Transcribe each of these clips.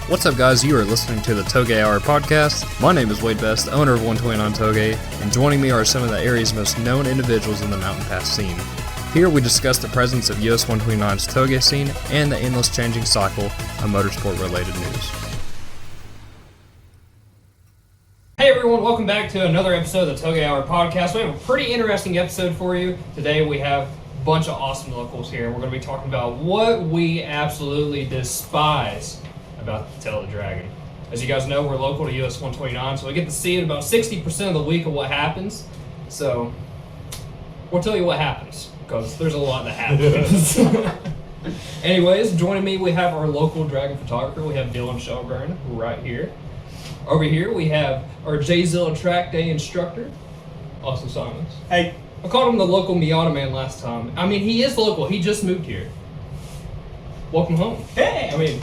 What's up, guys? You are listening to the Touge Hour podcast. My name is Wade Best, owner of 129 Touge, and joining me are some of the area's most known individuals in the mountain pass scene. Here we discuss the presence of US-129's Touge scene and the endless changing cycle of motorsport-related news. Hey everyone, welcome back to another episode of the Touge Hour podcast. We have a pretty interesting episode for you. Today we have a bunch of awesome locals here. We're going to be talking about what we absolutely despise about the Tail of the Dragon. As you guys know, we're local to US-129, so we get to see it about 60% of the week of what happens. So we'll tell you what happens, because there's a lot that happens. Anyways, joining me, we have our local dragon photographer. We have Dylan Shelburne right here. Over here, we have our Jzilla track day instructor, Austin Simons. Hey. I called him the local Miata man last time. I mean, he is local. He just moved here. Welcome home. Hey. I mean,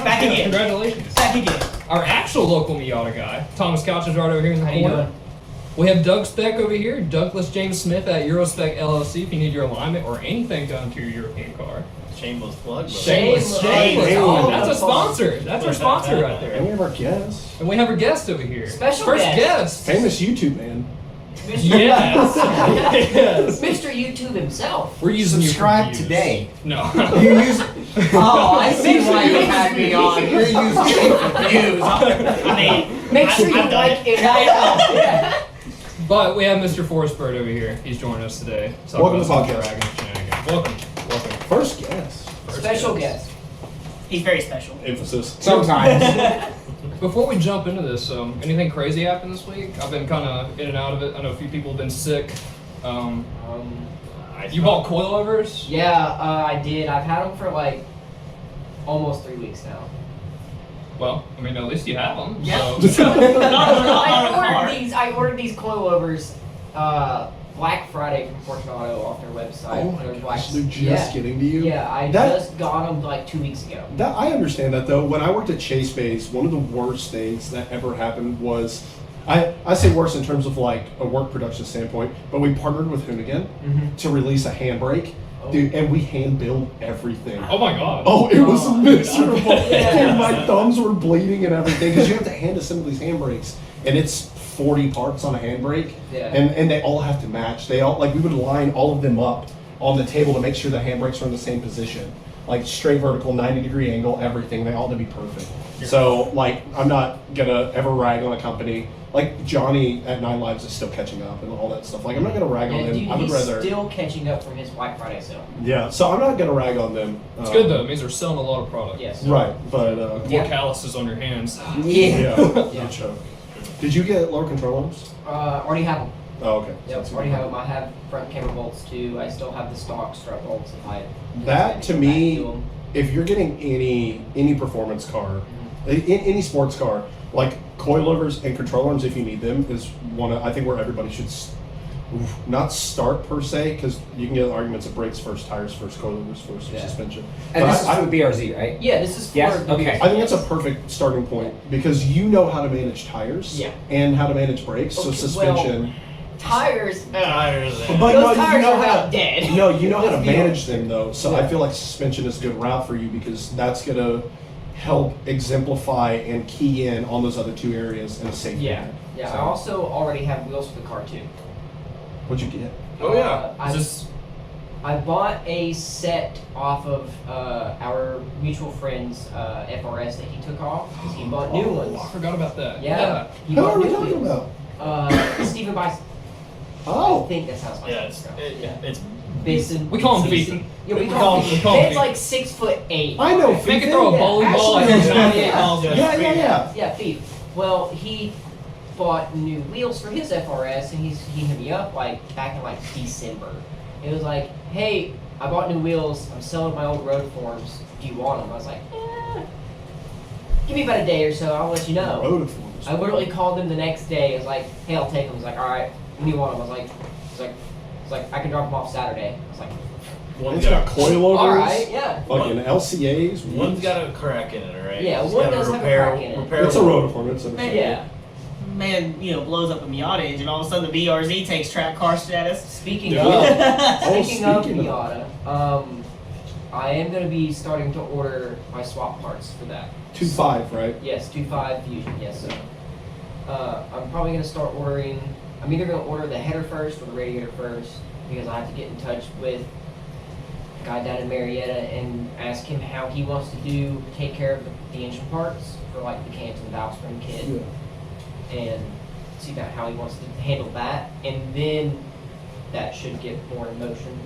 back again. Congratulations. Back again. Our actual local Miata guy, Thomas Couch, is right over here in the How you corner. doing? We have Doug Speck over here, Douglas James Smith at Eurospec LLC if you need your alignment or anything done to your European car. Shameless plug. Shameless. Shameless. Oh, that's a sponsor. That's our sponsor right And there. we have our guest. And we have our guest over here. Special First guest. Famous YouTube man. Yes. Yes. Mr. YouTube himself. We're using Subscribe you for views. today. No. You use Oh, I see why you had me on. You're using it for views. I mean, Make sure you I've done like it. Yeah. But we have Mr. Forrest Bird over here. He's joining us today. Talk Welcome about to the some podcast. dragon shenanigans. Welcome. Welcome. First guest. Special guest. He's very special. Emphasis. Sometimes. Before we jump into this, anything crazy happened this week? I've been kind of in and out of it. I know a few people have been sick. You bought coilovers? Yeah, I did. I've had them for like almost 3 weeks now. Well, I mean, at least you have them. Yeah. So. I ordered these coilovers Black Friday from Fortunato off their website. Oh my They're gosh, like- they're just getting to you? Yeah, I That- just got them like 2 weeks ago. That I understand that though. When I worked at Chase Base, one of the worst things that ever happened was, I say worse in terms of like a work production standpoint, but we partnered with Hoonigan to release a handbrake. Dude, and we hand built everything. Oh my god. Oh, it was miserable. Yeah. Dude, my thumbs were bleeding and everything because you have to hand assemble these handbrakes, and it's 40 parts on a handbrake, Yeah. and they all have to match. They all we would line all of them up on the table to make sure the handbrakes are in the same position, like straight vertical, 90-degree angle, everything. They all had to be perfect. So like, I'm not gonna ever rag on a company. Like Johnny at 9 Lives is still catching up and all that stuff. Like I'm not gonna rag on Yeah, them. dude, I would he's rather. still catching up from his Black Friday sale. Yeah. So I'm not gonna rag on them. It's good though. It means they're selling a lot of product. Yes. Right, but More calluses on your hands. yeah. Yeah. No joke. Did you get lower control arms? Already have them. Oh, okay. Yep, That's already good. have them. I have front camera bolts too. I still have the stock strut bolts if I. That to back me, to 'em. if you're getting any performance car, any sports car, like coilovers and control arms, if you need them, is I think where everybody should not start per se, because you can get arguments of brakes first, tires first, coilovers first, Yeah. suspension. And But this is I for the BRZ, right? Yeah, this is for. Yes? the- Okay. I think that's a perfect starting point because you know how to manage tires Yeah. and how to manage brakes, so Okay, suspension. Tires. But Those no, tires you know are how about dead. No, you know how to Let's be manage them though. So I Yeah. feel like suspension is a good route for you because that's gonna help exemplify and key in on those other two areas in a safe Yeah. manner. Yeah. So, I also already have wheels for the car too. what'd you get? Oh yeah. I- Is I bought a set off of our mutual friend's FRS that he took off because he bought new ones. I forgot about that. Yeah. He Who bought are we new talking wheels. about? Stephen Bison. I Oh, think that's how it's Yeah, pronounced. it's Bison. We call him Bison. Beefy. Yeah, we We call call him. him- we call him It's Beefy. like 6'8". I know. Make Fifi. it throw a Yeah, bowling ball actually, at yeah. 98 miles an hour. Yeah. Yeah, Thief. Well, he bought new wheels for his FRS, and he hit me up like back in like December. It was like, hey, I bought new wheels. I'm selling my old road forms. Do you want them? I was like, give me about a day or so. I'll let you know. Road forms. I literally called him the next day. I was like, hey, I'll take them. He's like, all right. When do you want them? I was like, I can drop them off Saturday. I was like, It's got coilovers. all right, yeah. Fucking LCAs. One's got a crack in it, right? Yeah, It's one got a does have a repair- crack in it. repairable- It's a rotiform. It's a. Yeah. Man, blows up a Miata engine. All of a sudden, the BRZ takes track car status. Speaking Yeah. of, Oh, speaking of speaking Miata, I am going to be starting to order my swap parts for that. 2.5, right? Yes, 2.5 Fusion, yes. So, I'm probably going to start ordering, I'm either going to order the header first or the radiator first, because I have to get in touch with a guy down in Marietta and ask him how he wants to take care of the engine parts for like the cams and valve spring kit. And see about how he wants to handle that. And then that should get more in motion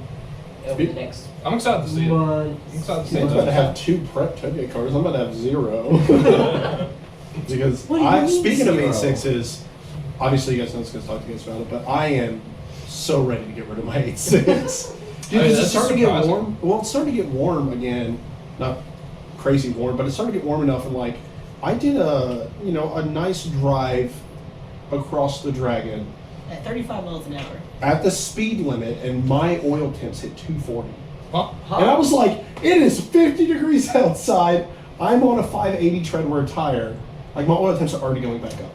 over the next I'm excited to see it. month. I'm excited to see I'm it. about to have 2 prep Touge cars. I'm about to have 0. Because What do you mean speaking of 0? 8.6s, obviously you guys know it's going to talk to you guys about it, but I am so ready to get rid of my 8.6. Dude, I mean, it's that's starting to get surprising. warm. Well, it's starting to get warm again. Not crazy warm, but it's starting to get warm enough. And like, I did a nice drive across the Dragon At 35 miles an hour. at the speed limit, and my oil temps hit 240. Huh? And I was like, it is 50 degrees outside. I'm on a 580 tread wear tire. Like, my oil temps are already going back up.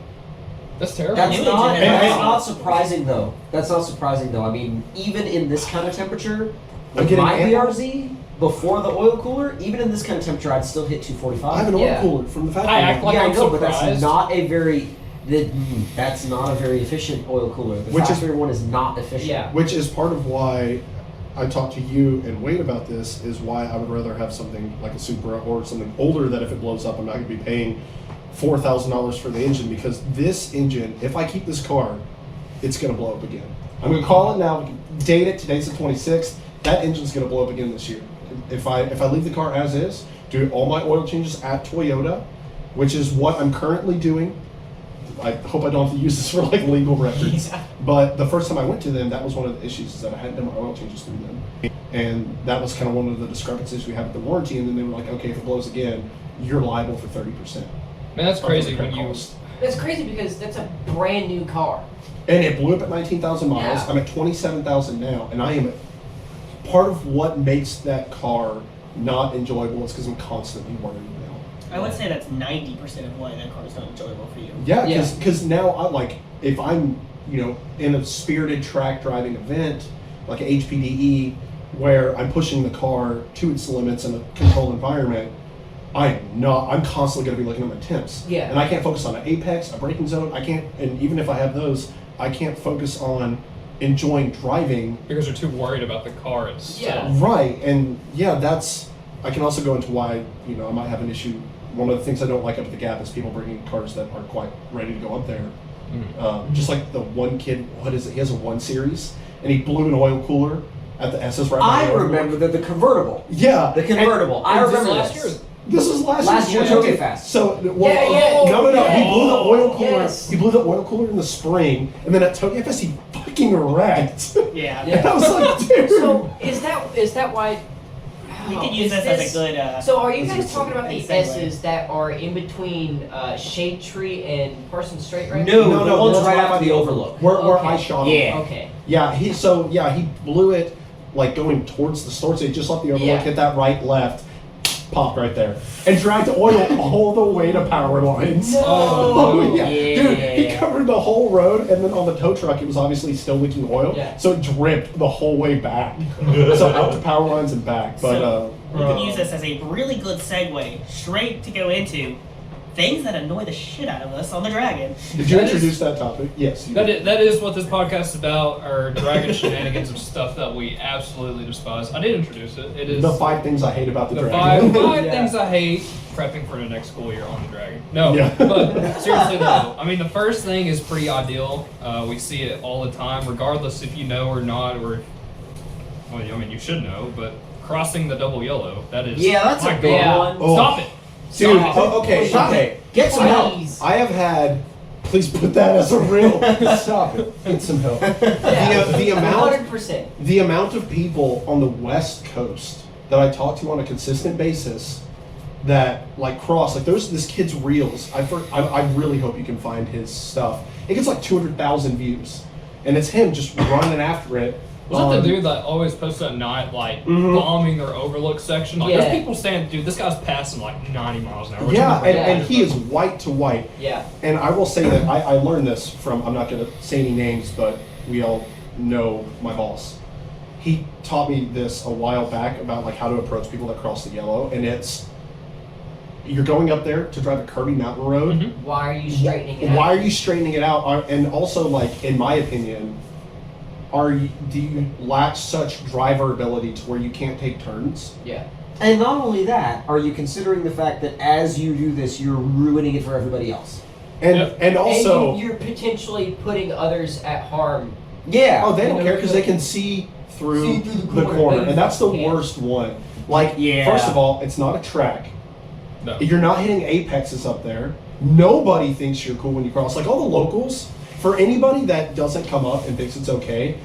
That's terrible. That's New not, engine that's has- not surprising though. That's not surprising though. I mean, even in this kind of temperature, I'm with getting my ample- BRZ before the oil cooler, even in this kind of temperature, I'd still hit 245. I have an oil Yeah. cooler from the factory. I act like yeah, I'm I know, but that's surprised. not a very that's not a very efficient oil cooler. The Which is- factory one is not efficient. Yeah. Which is part of why I talked to you and Wade about this, is why I would rather have something like a Supra or something older that if it blows up, I'm not going to be paying $4,000 for the engine, because this engine, if I keep this car, it's going to blow up again. I'm going to call it now, date it, today's the 26th, that engine's going to blow up again this year. If I leave the car as is, do all my oil changes at Toyota, which is what I'm currently doing. I hope I don't have to use this for like legal records. But the first time I went to them, that was one of the issues, is that I hadn't done my oil changes through them. And that was kind of one of the discrepancies we had with the warranty. And then they were like, okay, if it blows again, you're liable for 30%. Man, that's crazy when you. That's crazy because that's a brand new car. And it blew up at 19,000 miles. Yeah. I'm at 27,000 now. And I am part of what makes that car not enjoyable is because I'm constantly worried now. I would say that's 90% of why that car is not enjoyable for you. Yeah, Yeah. because now I like, if I'm in a spirited track driving event like a HPDE where I'm pushing the car to its limits in a controlled environment, I'm constantly going to be looking at my temps. Yeah. And I can't focus on an apex, a braking zone. I can't, and even if I have those, I can't focus on enjoying driving. Because you're too worried about the car itself. Yeah. Right, and yeah, I can also go into why, I might have an issue. One of the things I don't like up at the Gap is people bringing cars that aren't quite ready to go up there. Just like the one kid, what is it? He has a 1 Series, and he blew an oil cooler at the SS right I by the remember the convertible. Yeah. The convertible. I Was this remember last this. year? This was last year, year. Toge Fest. So, Yeah, yeah. no. He blew the oil cooler. Yes. He blew the oil cooler in the spring, and then at Toge Fest, he fucking wrecked. Yeah. And I was like, dude. So is that why? You Oh, could use is this as a good. So are you This guys is talking about the a segue. S's that are in between Shade Tree and Parsons Strait right No, now? the ones that's right right after by the overlook. Where Okay. I shot him. Yeah. Okay. Yeah, he blew it like going towards the store, so he just left the overlook, Yeah. hit that right, left, popped right there, and dragged oil all the way to power lines. No. Oh, yeah. Yeah. Dude, he covered the whole road, and then on the tow truck, it was obviously still leaking oil, Yeah. so it dripped the whole way back. So out to power lines and back. But So, you can use this as a really good segue straight to go into things that annoy the shit out of us on the Dragon. did you That is- introduce that topic? Yes. You That did. that is what this podcast is about, our dragon shenanigans of stuff that we absolutely despise. I did introduce it. It is The 5 things I hate about the the Dragon. five Yeah. things I hate prepping for the next school year on the Dragon. No, Yeah. but seriously though, I mean the first thing is pretty ideal. We see it all the time, regardless if you know or not, or well, I mean you should know, but crossing the double yellow, that is Yeah, that's my a big God. one. Oh. Stop it. Dude, Stop it. okay. Stop it. Get some help. Please. I have had. Please put that as a real. Stop it. Get some help. The amount 100%. the amount of people on the West Coast that I talk to on a consistent basis that like cross like this kid's reels. I really hope you can find his stuff. It gets like 200,000 views, and it's him just running after it. Was it the dude that always posts at night, like bombing their overlook section? Like, Yeah. there's people saying, dude, this guy's passing like 90 miles an hour. Yeah, and, Yeah. and he is white to white. Yeah. And I will say that I learned this from, I'm not going to say any names, but we all know my boss. he taught me this a while back about like how to approach people that cross the yellow, and it's you're going up there to drive a curvy mountain road. Why are you straightening it out? Why are you straightening it out? And also, like in my opinion, do you lack such driver ability to where you can't take turns? Yeah. And not only that, are you considering the fact that as you do this, you're ruining it for everybody else? And also, and you're potentially putting others at harm. Yeah. oh, they don't care because they can see through the corner, and that's the worst one. Like, first of all, it's not a track. No. You're not hitting apexes up there. Nobody thinks you're cool when you cross. Like all the locals, for anybody that doesn't come up and thinks it's okay,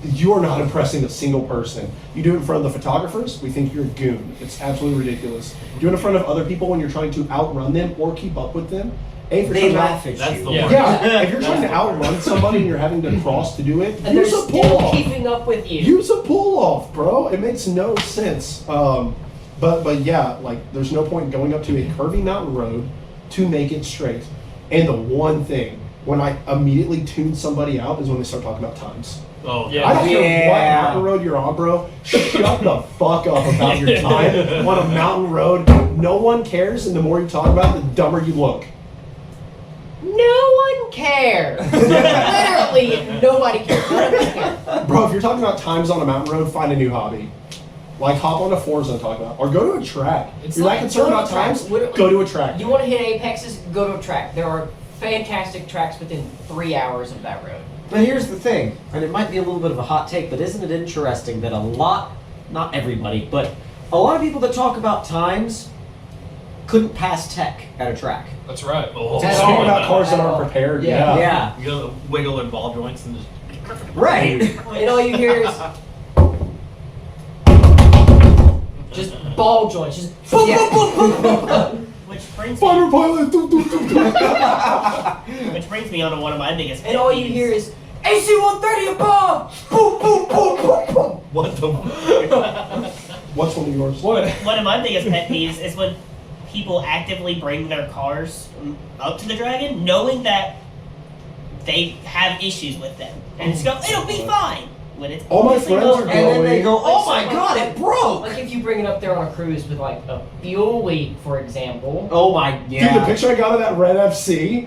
you are not impressing a single person. You do it in front of the photographers, we think you're a goon. It's absolutely ridiculous. Do it in front of other people when you're trying to outrun them or keep up with them. They laugh at That's you. the Yeah. worst. Yeah, if you're trying to outrun somebody and you're having to cross to do it, And they're use a still pull-off. keeping up with you. Use a pull-off, bro. It makes no sense. But yeah, like there's no point going up to a curvy mountain road to make it straight. And the one thing, when I immediately tune somebody out is when they start talking about times. Oh, Yeah. I don't care what Yeah. mountain road you're on, bro. Shut the fuck up about your time on a mountain road. No one cares, and the more you talk about it, the dumber you look. No one cares. Literally, nobody cares. None of us care. Bro, if you're talking about times on a mountain road, find a new hobby. Like hop on a Forza talk about, or go to a track. It's You're like, not concerned go to about a track. times? Literally. Go to a track. You want to hit apexes? Go to a track. There are fantastic tracks within 3 hours of that road. But here's the thing, and it might be a little bit of a hot take, but isn't it interesting that a lot, not everybody, but a lot of people that talk about times couldn't pass tech at a track. That's right. Oh, At Speaking all. about cars that At all. aren't prepared, Yeah. yeah. You gotta wiggle their ball joints and just. Right. And all you hear is just ball joints. Just boom, Yeah. boom, boom, boom, boom. Which brings Fighter me, pilot, doo, doo, doo, doo. which brings me on to one of my biggest. And all you pet hear peeves. is AC 130 above. Boom, boom, boom, boom, boom. What the? What's one of yours? What? One of my biggest pet peeves is when people actively bring their cars up to the Dragon, knowing that they have issues with them, and just go, "It'll be fine." When it's All my obviously friends not. are And then they going. go, oh Like, my god, it broke! Like if you bring it up there on a cruise with like a fuel leak, for example. Oh my, yeah. Dude, the picture I got of that red FC,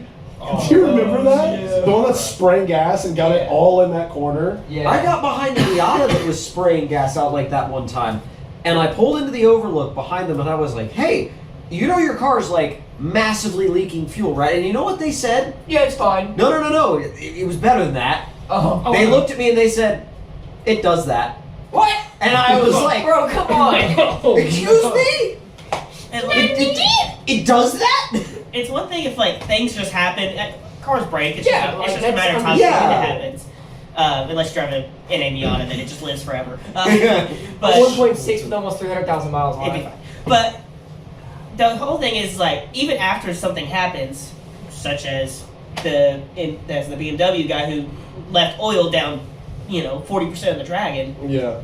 do you remember that? yeah. The one that spraying gas and got it Yeah. all in that corner? Yeah. I got behind a Miata that was spraying gas out like that one time, and I pulled into the overlook behind them, and I was like, "Hey, you know your car's like massively leaking fuel, right?" And you know what they said? Yeah, it's fine. No. It was better than that. Oh. They looked at me and they said, "It does that." What? And I was like, Bro, come on. "Excuse me? And, like, It does that?" it's one thing if like things just happen. Cars break. It's Yeah, just, like, it's just a that's matter of time yeah. when it happens. Unless you drive in a Miata, then it just lives forever. A But 1.6 with almost 300,000 miles on it'd be it. fine. But the whole thing is like, even after something happens, such as the BMW guy who left oil down, 40% of the Dragon. Yeah.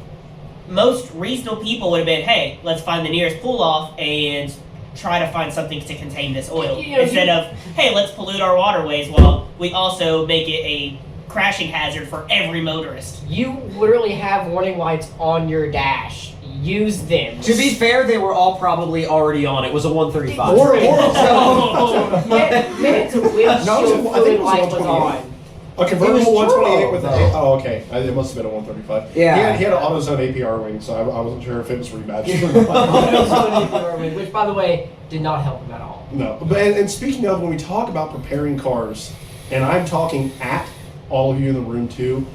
Most reasonable people would have been, hey, let's find the nearest pull off and try to find something to contain this oil. You know, Instead of, hey, let's pollute our waterways while we also make it a crashing hazard for every motorist. You literally have warning lights on your dash. Use them. To be fair, they were all probably already on. It was a 135. Or Man's windshield No, it was- I think fluid it was light was 128. on. a convertible It was 128 turbo, with a. though. Oh, okay. It must have been a 135. Yeah. He had an AutoZone APR wing, so I wasn't sure if it was rematched or not. Which, by the way, did not help him at all. No. But and speaking of, when we talk about preparing cars, and I'm talking at all of you in the room too,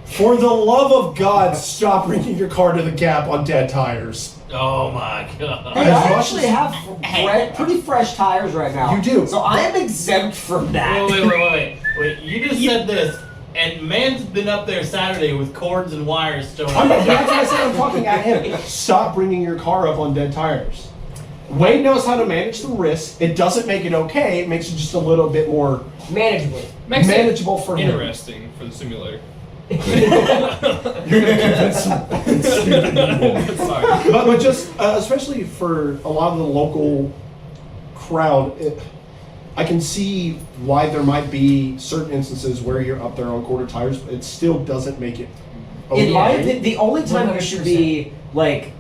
for the love of God, stop bringing your car to the gap on dead tires. Oh my god. Hey, As I much actually as- have pretty fresh tires right now. You do. So I am exempt from that. Wait. You just said this, and man's been up there Saturday with cords and wires still. That's what I said. I'm talking at him. Stop bringing your car up on dead tires. Wade knows how to manage the risk. It doesn't make it okay. It makes it just a little bit more Manageable. Makes manageable for it him. interesting for the simulator. You're gonna convince some fucking stupid people. Sorry. But just especially for a lot of the local crowd, I can see why there might be certain instances where you're up there on quarter tires, but it still doesn't make it Oh, In my yeah. opinion, the only time you should be like,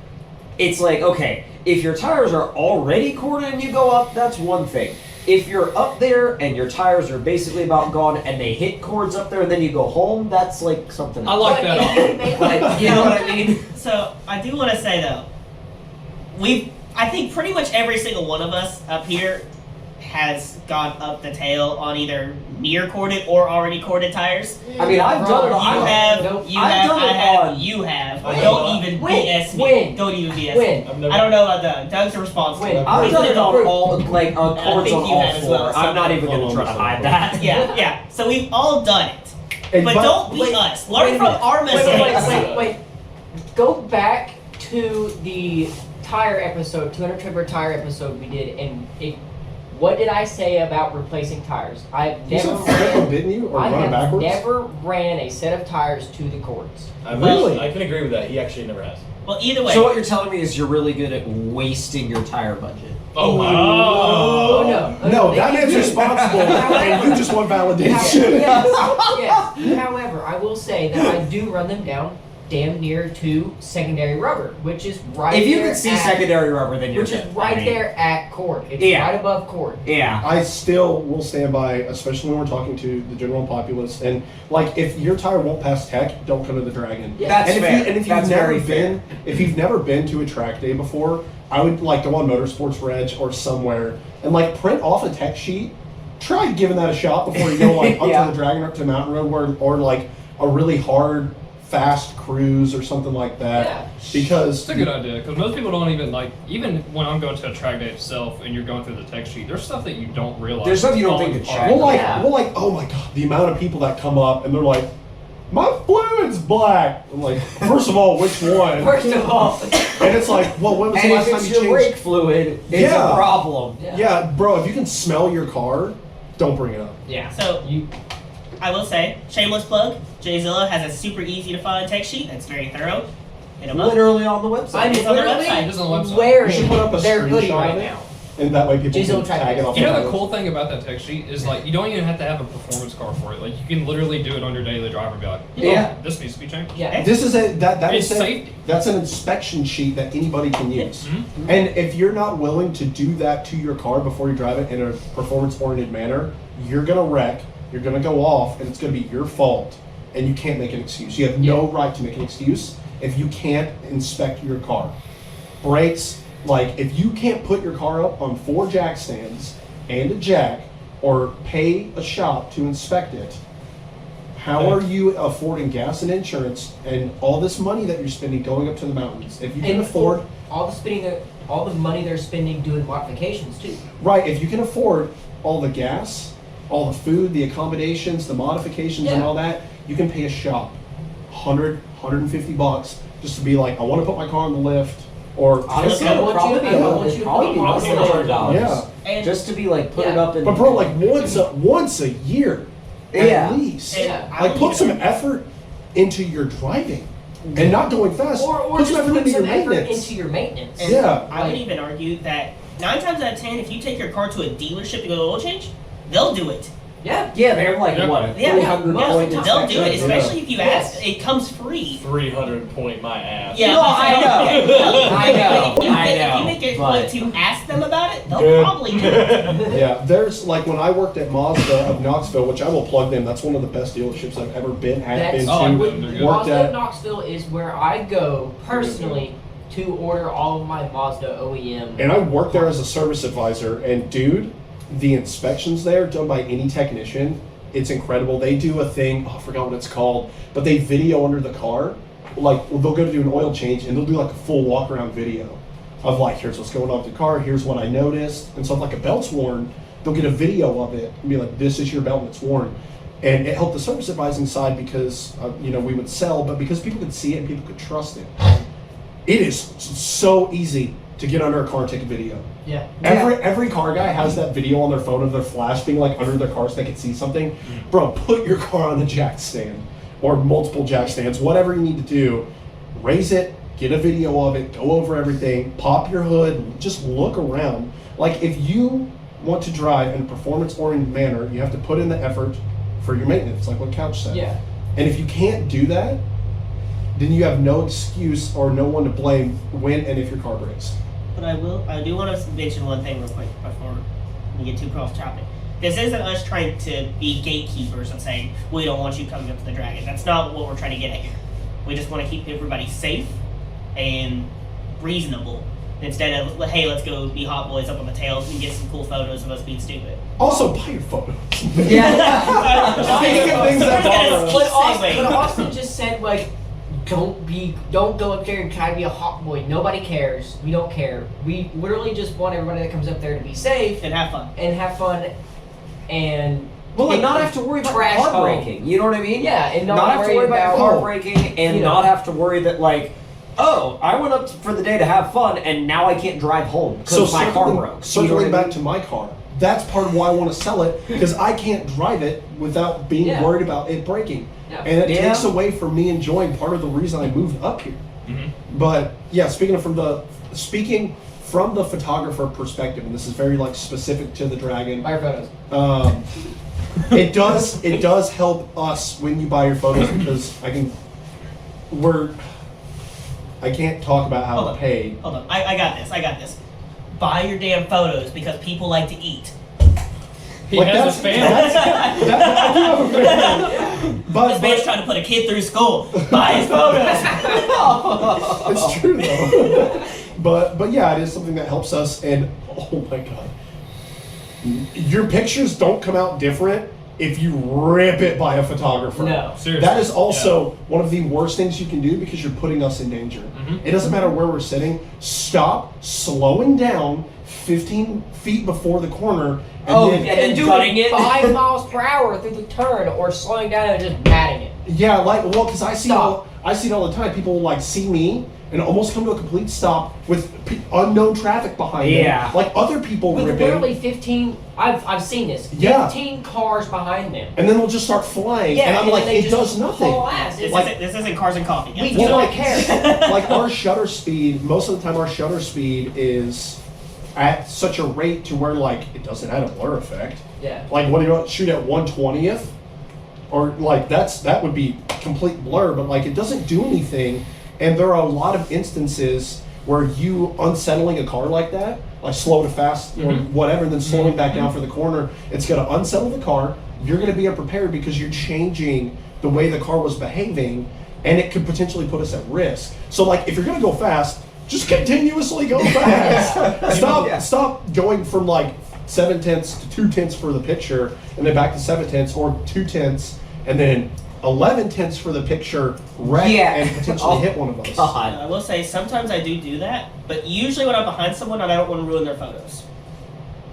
it's like, okay, if your tires are already corded and you go up, that's one thing. If you're up there and your tires are basically about gone and they hit cords up there and then you go home, that's like something I else. like that. Like, you know what I mean? So I do want to say though, I think pretty much every single one of us up here has gone up the tail on either near corded or already corded tires. I mean, I've done it. You I- have, Nope. you I've have, done I it have, on- you have. I Don't have. even When? BS me. When? Don't even BS When? me. I've never I don't know about Doug. Doug's responsible. When? I've done it on Proof. all, like, I cords think on you all have as well, four. I'm not even going to try to hide that. Yeah. So we've all done it. And But don't beat wait, us. wait Learn a from minute. our mistakes. Wait. Go back to the tire episode, 200 Tripper tire episode we did, and what did I say about replacing tires? I've You never said flip them, didn't you? Or I run have backwards? never ran a set of tires to the cords. Really? I can agree with that. He actually never has. Well, either way. So what you're telling me is you're really good at wasting your tire budget. Oh my. Oh no! No, that man's responsible, and you just want validation. Yes. However, I will say that I do run them down damn near to secondary rubber, which is right. If you there can see at, secondary rubber, then you're which is good. right I mean, there at cord. It's Yeah. right above cord. Yeah. I still will stand by, especially when we're talking to the general populace. And like, if your tire won't pass tech, don't come to the Dragon. Yeah. That's and if fair. You, and if That's you've never very been, fair. if you've never been to a track day before, I would like go on Motorsports Reg or somewhere and like print off a tech sheet. Try giving that a shot before you go like up Yeah. to the Dragon or up to Mountain Road, or like a really hard, fast cruise or something like that. Yeah. Because It's a good idea because most people don't even like. Even when I'm going to a track day itself, and you're going through the tech sheet, there's stuff that you don't realize. There's stuff you don't falling think to apart. check. Well, like, oh my god, the amount of people that come up and they're like, my fluid's black. I'm like, first of all, which one? First of all, And it's like, well, when was the And last if time it's you your changed? brake fluid, it's Yeah. a problem. Yeah, bro, if you can smell your car, don't bring it up. yeah. So You I will say, shameless plug, Jzilla has a super easy to find tech sheet that's very thorough. Hit 'em up. Literally on the website. I'm It's on the literally website. It's on the website. You wearing should put up a their hoodie screenshot right of it. now. And that way people Jzilla can track tag it it. off. You know the the photos. cool thing about that tech sheet is like you don't even have to have a performance car for it. Like you can literally do it on your daily driver and be like, Yeah. this needs to be changed. Yeah. This is that It's is safety. that's an inspection sheet that anybody can use. Mhm. And if you're not willing to do that to your car before you drive it in a performance-oriented manner, you're gonna wreck, you're gonna go off, and it's gonna be your fault. And you can't make an excuse. You have no right to make an excuse if you can't inspect your car. Brakes, like if you can't put your car up on 4 jack stands and a jack, or pay a shop to inspect it, how are you affording gas and insurance and all this money that you're spending going up to the mountains? If you can And afford, all the money they're spending doing modifications too. right, if you can afford all the gas, all the food, the accommodations, the modifications and Yeah. all that, you can pay a shop $150 just to be like, I want to put my car on the lift, or Honestly, I it would want probably you be to- I about- want it'd you to- probably be I want about you to- $100. yeah. And, Just to be like put it Yeah. up in. But bro, like once a year, Yeah. at least. and I Like would put even some argue- effort into your driving and not going fast. Or put just some effort put into your some effort maintenance. into your maintenance. And Yeah. I would even argue that 9 times out of 10, if you take your car to a dealership to go to oil change, they'll do it. Yeah. Yeah, they're like Yeah. what? Yeah, 300 yeah. point They'll do it, inspection. especially if you Yes. ask. It comes free. 300 point my ass. Yeah, No, I know. I know. If you I make it know. a point to ask them about it, they'll Good. probably do it. Yeah, there's like when I worked at Mazda of Knoxville, which I will plug them. That's one of the best dealerships I've ever been That's to. Oh, I wouldn't. They're good. Worked Mazda at- of Knoxville is where I go personally to order all of my Mazda OEM. And I worked there as a service advisor, and dude, the inspections there done by any technician, it's incredible. They do a thing, I forgot what it's called, but they video under the car. Like they'll go to do an oil change and they'll do like a full walk around video of like, here's what's going on with the car, here's what I noticed. And so if like a belt's worn, they'll get a video of it and be like, this is your belt and it's worn. And it helped the service advising side because we would sell, but because people could see it and people could trust it. It is so easy to get under a car and take a video. Yeah. Every car guy has that video on their phone of their flash being like under their car so they can see something. Bro, put your car on a jack stand or multiple jack stands, whatever you need to do. Raise it, get a video of it, go over everything, pop your hood, just look around. Like if you want to drive in a performance-oriented manner, you have to put in the effort for your maintenance, like what Couch said. Yeah. And if you can't do that, then you have no excuse or no one to blame when and if your car breaks. But I do want to mention one thing real quick before we get too cross topic. This isn't us trying to be gatekeepers and saying, we don't want you coming up to the Dragon. That's not what we're trying to get at here. We just want to keep everybody safe and reasonable instead of, hey, let's go be hot boys up on the tails and get some cool photos of us being stupid. Also, buy your photos. Yeah. Speaking of things that bother us. But Austin just said, like, don't go up there and try to be a hot boy. Nobody cares. We don't care. We literally just want everybody that comes up there to be safe And have fun. and Well, and not have to worry about Trash car home. breaking. You know what I mean? Yeah, and not not have to worry worry about about- car breaking, and you know. not have to worry that like, oh, I went up for the day to have fun, and now I can't drive home because my car broke. Circling back to my car, that's part of why I want to sell it because I can't drive it without being Yeah. worried about it breaking, Yeah. and it Yeah. takes away from me enjoying part of the reason I moved up here. Mm-hmm. But yeah, speaking from the photographer perspective, and this is very like specific to the Dragon. buy your photos. It does help us when you buy your photos because I can't talk about how Hold to on. pay. Hold on. I got this. Buy your damn photos because people like to eat. He Like, has a fan. I do have a fan. This man's trying to put a kid through school. Buy his photos. It's true though. but yeah, it is something that helps us. And oh my god, your pictures don't come out different if you rip it by a photographer. No. Seriously. That is also one of the worst things you can do because you're putting us in danger. It doesn't matter where we're sitting. Stop slowing down 15 feet before the corner and and doing doing it. 5 miles per hour through the turn, or slowing down and just batting it. yeah, because I see Stop. it all the time. People will like see me and almost come to a complete stop with unknown traffic behind Yeah. them. Like other people With ripping. literally 15, I've seen this. Yeah. 15 cars behind them. And then they'll just start flying, Yeah, and I'm and like, then they it just does nothing. haul ass. It's This isn't Cars and Coffee. We guys. don't care. Like our shutter speed, most of the time our shutter speed is at such a rate to where like it doesn't add a blur effect. Yeah. Like what do you shoot at 1/20th? Or like that would be complete blur, but like it doesn't do anything. And there are a lot of instances where you unsettling a car like that, like slow to fast or whatever, and then slowing back down for the corner, it's gonna unsettle the car. You're gonna be unprepared because you're changing the way the car was behaving, and it could potentially put us at risk. So like if you're gonna go fast, just continuously go fast. Stop going from like 7/10 to 2/10 for the picture, and then back to 7/10 or 2/10, and then 11/10 for the picture, wreck and potentially hit one of us. God. I will say sometimes I do that, but usually when I'm behind someone, I don't want to ruin their photos.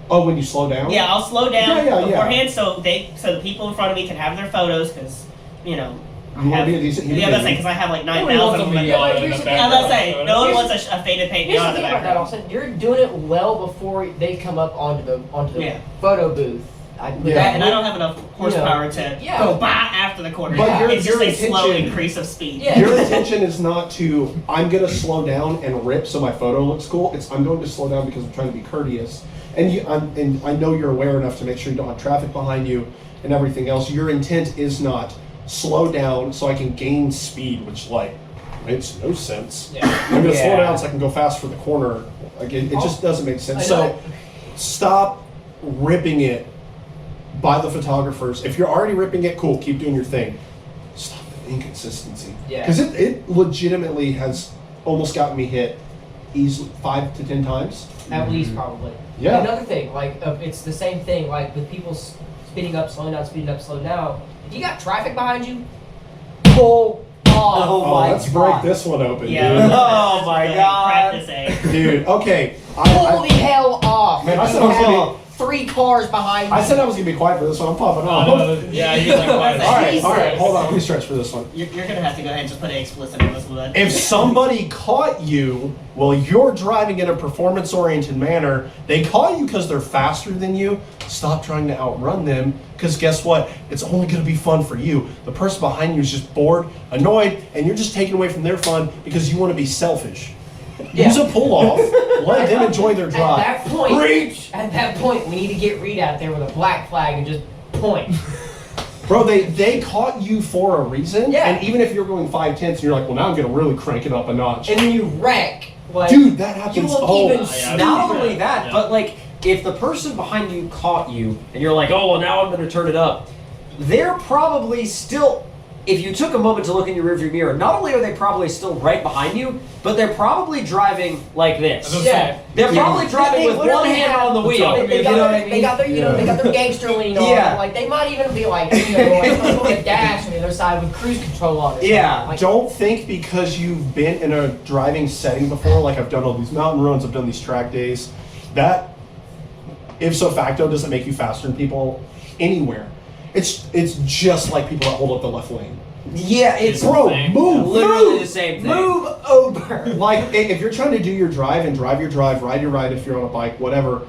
Oh, when you slow down? Yeah, I'll slow down Yeah. beforehand so the people in front of me can have their photos because You want to be a decent human Yeah, that's being. because I have like Nobody wants 9,000 of them them. to yell Yeah, in here's the the thing, I'm background. not saying no one wants a faded paint Here's beyond the the thing about that, background. Austin. You're doing it well before they come up onto the Yeah. photo booth. And I don't have enough horsepower to Yeah. go by after the corner. But your- it's just your a slow intention- increase of speed. Yeah. Your intention is not to, I'm going to slow down and rip so my photo looks cool. It's, I'm going to slow down because I'm trying to be courteous. And I know you're aware enough to make sure you don't have traffic behind you and everything else. Your intent is not slow down so I can gain speed, which like makes no sense. Yeah. I'm going to slow Yeah. down so I can go fast for the corner. Like it just doesn't make sense. I So know. stop ripping it by the photographers. If you're already ripping it, cool, keep doing your thing. Stop the inconsistency. Yeah. Because it legitimately has almost gotten me hit easily 5 to 10 times. At least probably. Yeah. Another thing, like it's the same thing, like with people speeding up, slowing down. If you got traffic behind you, pull off. Oh my let's God. break this one open, Yeah. Oh my God. Practice A. dude. Dude, okay. Pull the hell off. Man, I You said I was gonna have 3 cars behind you. I said I was going to be quiet for this one. I'm popping off. Yeah, you like quiet. All right, hold on. Let me stretch for this one. You're gonna have to go ahead and just put an explicit on this one. If somebody caught you while you're driving in a performance-oriented manner, they caught you because they're faster than you, stop trying to outrun them, because guess what? It's only going to be fun for you. The person behind you is just bored, annoyed, and you're just taking away from their fun because you want to be selfish. Yeah. Use a pull-off. Let them enjoy their drive. At that point, Preach! we need to get Reed out there with a black flag and just point. Bro, they caught you for a reason. Yeah. And even if you're going 5/10 and you're like, well, now I'm gonna really crank it up a notch. And then you wreck. Like, Dude, that happens. you won't Oh, even yeah. Not only that, Yeah. but like if the person behind you caught you and you're like, oh well, now I'm going to turn it up, they're probably still. If you took a moment to look in your rearview mirror, not only are they probably still right behind you, but they're probably driving like this. Yeah. They're probably driving with one literally hand have- on the wheel. They You got know their, what I mean? they got their, you know, they got their gangster lean on. Yeah. Like they might even be like, you know, like on a dash on the other side with cruise control on it. Yeah. Like, Don't think because you've been in a driving setting before, like I've done all these mountain runs, I've done these track days, that ipso facto doesn't make you faster than people anywhere. It's just like people that hold up the left lane. Yeah, it's Bro, Same. move, literally move. the same thing. move over. Like if you're trying to do your drive and drive your drive, ride your ride if you're on a bike, whatever,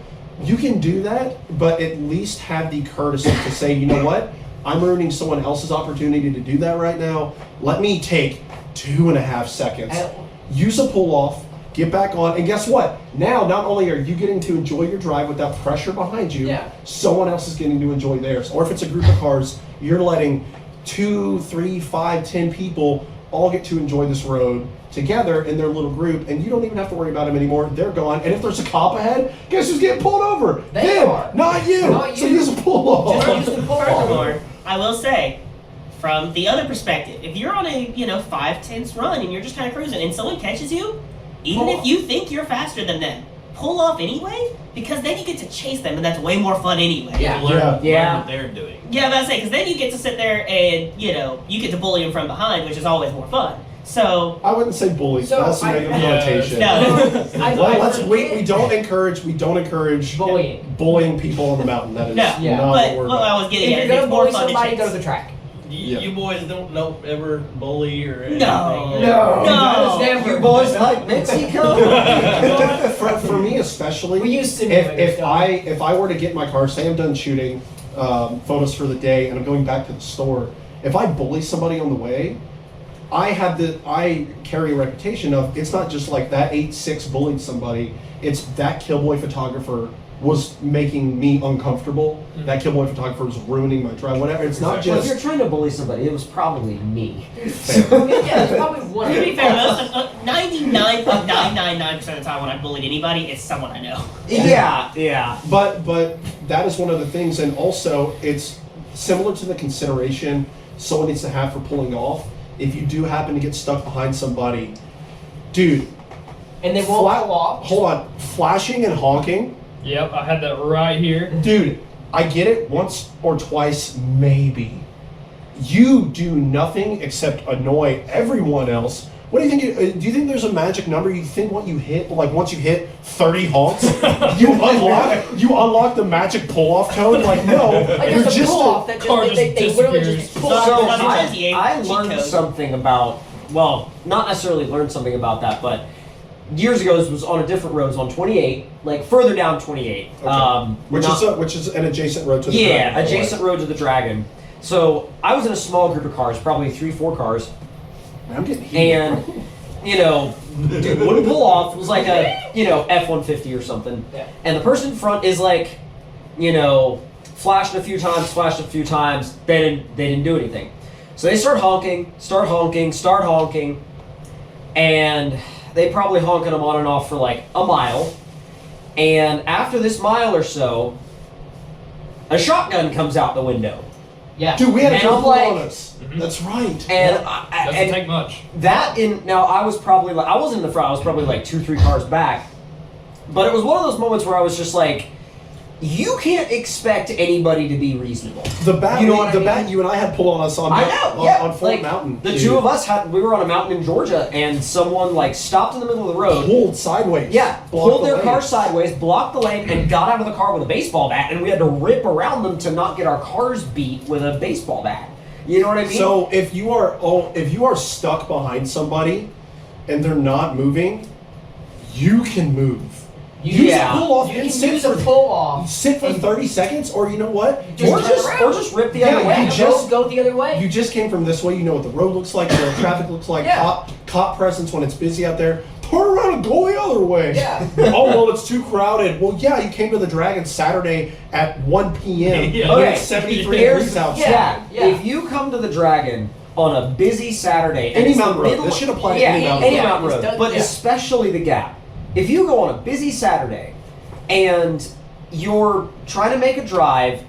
you can do that, but at least have the courtesy to say, you know what, I'm ruining someone else's opportunity to do that right now. Let me take 2.5 seconds, use a pull off, get back on, and guess what? Now, not only are you getting to enjoy your drive without pressure behind you, Yeah. someone else is getting to enjoy theirs. Or if it's a group of cars, you're letting 2, 3, 5, 10 people all get to enjoy this road together in their little group, and you don't even have to worry about them anymore. They're gone. And if there's a cop ahead, guess who's getting pulled over? They Them, are. not you. Not So you. use a pull off. Just use the pull off. Furthermore, I will say, from the other perspective, if you're on a 5/10 run and you're just kind of cruising and someone catches you, even if you think you're faster than them, pull off anyway, because then you get to chase them, and that's way more fun anyway. Yeah. Learn Yeah. what they're doing. Yeah, but I say, because then you get to sit there and you get to bully them from behind, which is always more fun. So I wouldn't say bully. So That's a I- negative Yeah. connotation. no. We don't encourage Bullying. people on the mountain. That is No. Yeah. not But what we're what about. I was getting If at you're is gonna it's more bully fun to somebody, chase. go to the track. You, Yeah. you boys don't ever bully or anything. No. That is never- You boys like Mexico? for me especially, We use simulators, if don't I were to get in my car, say I'm done shooting photos for the day and I'm going back to the store, if I bully somebody on the way, I carry a reputation of, it's not just like that 8'6" bullied somebody, it's that killboy photographer was making me uncomfortable. That killboy photographer was ruining my drive, whatever. It's not Well, if you're just trying to bully somebody, it was probably me. Yeah, it's probably one. To be fair, 99.999% of the time when I bullied anybody, it's someone I know. Yeah. But that is one of the things, and also it's similar to the consideration someone needs to have for pulling off. If you do happen to get stuck behind somebody, dude, And they won't pull off. hold on, flashing and honking, Yep, I had that right here. dude. I get it once or twice, maybe. You do nothing except annoy everyone else. What do you think? Do you think there's a magic number? You think what you hit, like once you hit 30 honks, you unlock the magic pull-off code? Like no, Like you're there's a just pull off that car just, they literally disappears. just pull So, off. I cheat learned code. something about, well, not necessarily learned something about that, but years ago, this was on a different road. It was on 28, like further down 28. Okay. Which is an adjacent road to the Yeah, Dragon, by the way. adjacent road to the Dragon. So I was in a small group of cars, probably 3-4 cars, Man, I'm getting heated. and dude wouldn't pull off. It was like a F-150 or something. Yeah. And the person in front is like, flashed a few times. They didn't do anything. So they start honking, and they probably honking them on and off for like a mile. And after this mile or so, a shotgun comes out the window. Yeah. Dude, we had a And I'm couple like- on us. That's right. And Doesn't take much. now I was probably like, I wasn't in the front, I was probably like 2-3 cars back. But it was one of those moments where I was just like, you can't expect anybody to be reasonable. The bat, You know what I mean? bat you and I had pull on us on I know, yeah. on Fort like, Mountain. The dude. two of us we were on a mountain in Georgia, and someone like stopped in the middle of the road. pulled sideways. Yeah, Blocked pulled the their lane. car sideways, blocked the lane, and got out of the car with a baseball bat, and we had to rip around them to not get our cars beat with a baseball bat. You know what I mean? So if you are stuck behind somebody and they're not moving, you can move. Yeah. Pull off You and can sit use for a pull off. sit for and 30 seconds, or you know what? Just or turn just around. or just rip the Yeah, other way. you just- go the other way. You just came from this way. You know what the road looks like. You know what traffic looks like. Yeah. Cop presence when it's busy out there. turn around and go the other way. Yeah. Oh, well, it's too crowded. Well, yeah, you came to the Dragon Saturday at 1 p.m. Yeah. when Okay. it's 73 Here's- degrees outside. Yeah. If you come to the Dragon on a busy Saturday, and Any it's the mountain road. middle- This should apply to yeah, any mountain any road. mountain Yeah, road, it's done- but yeah. especially the Gap. If you go on a busy Saturday and you're trying to make a drive,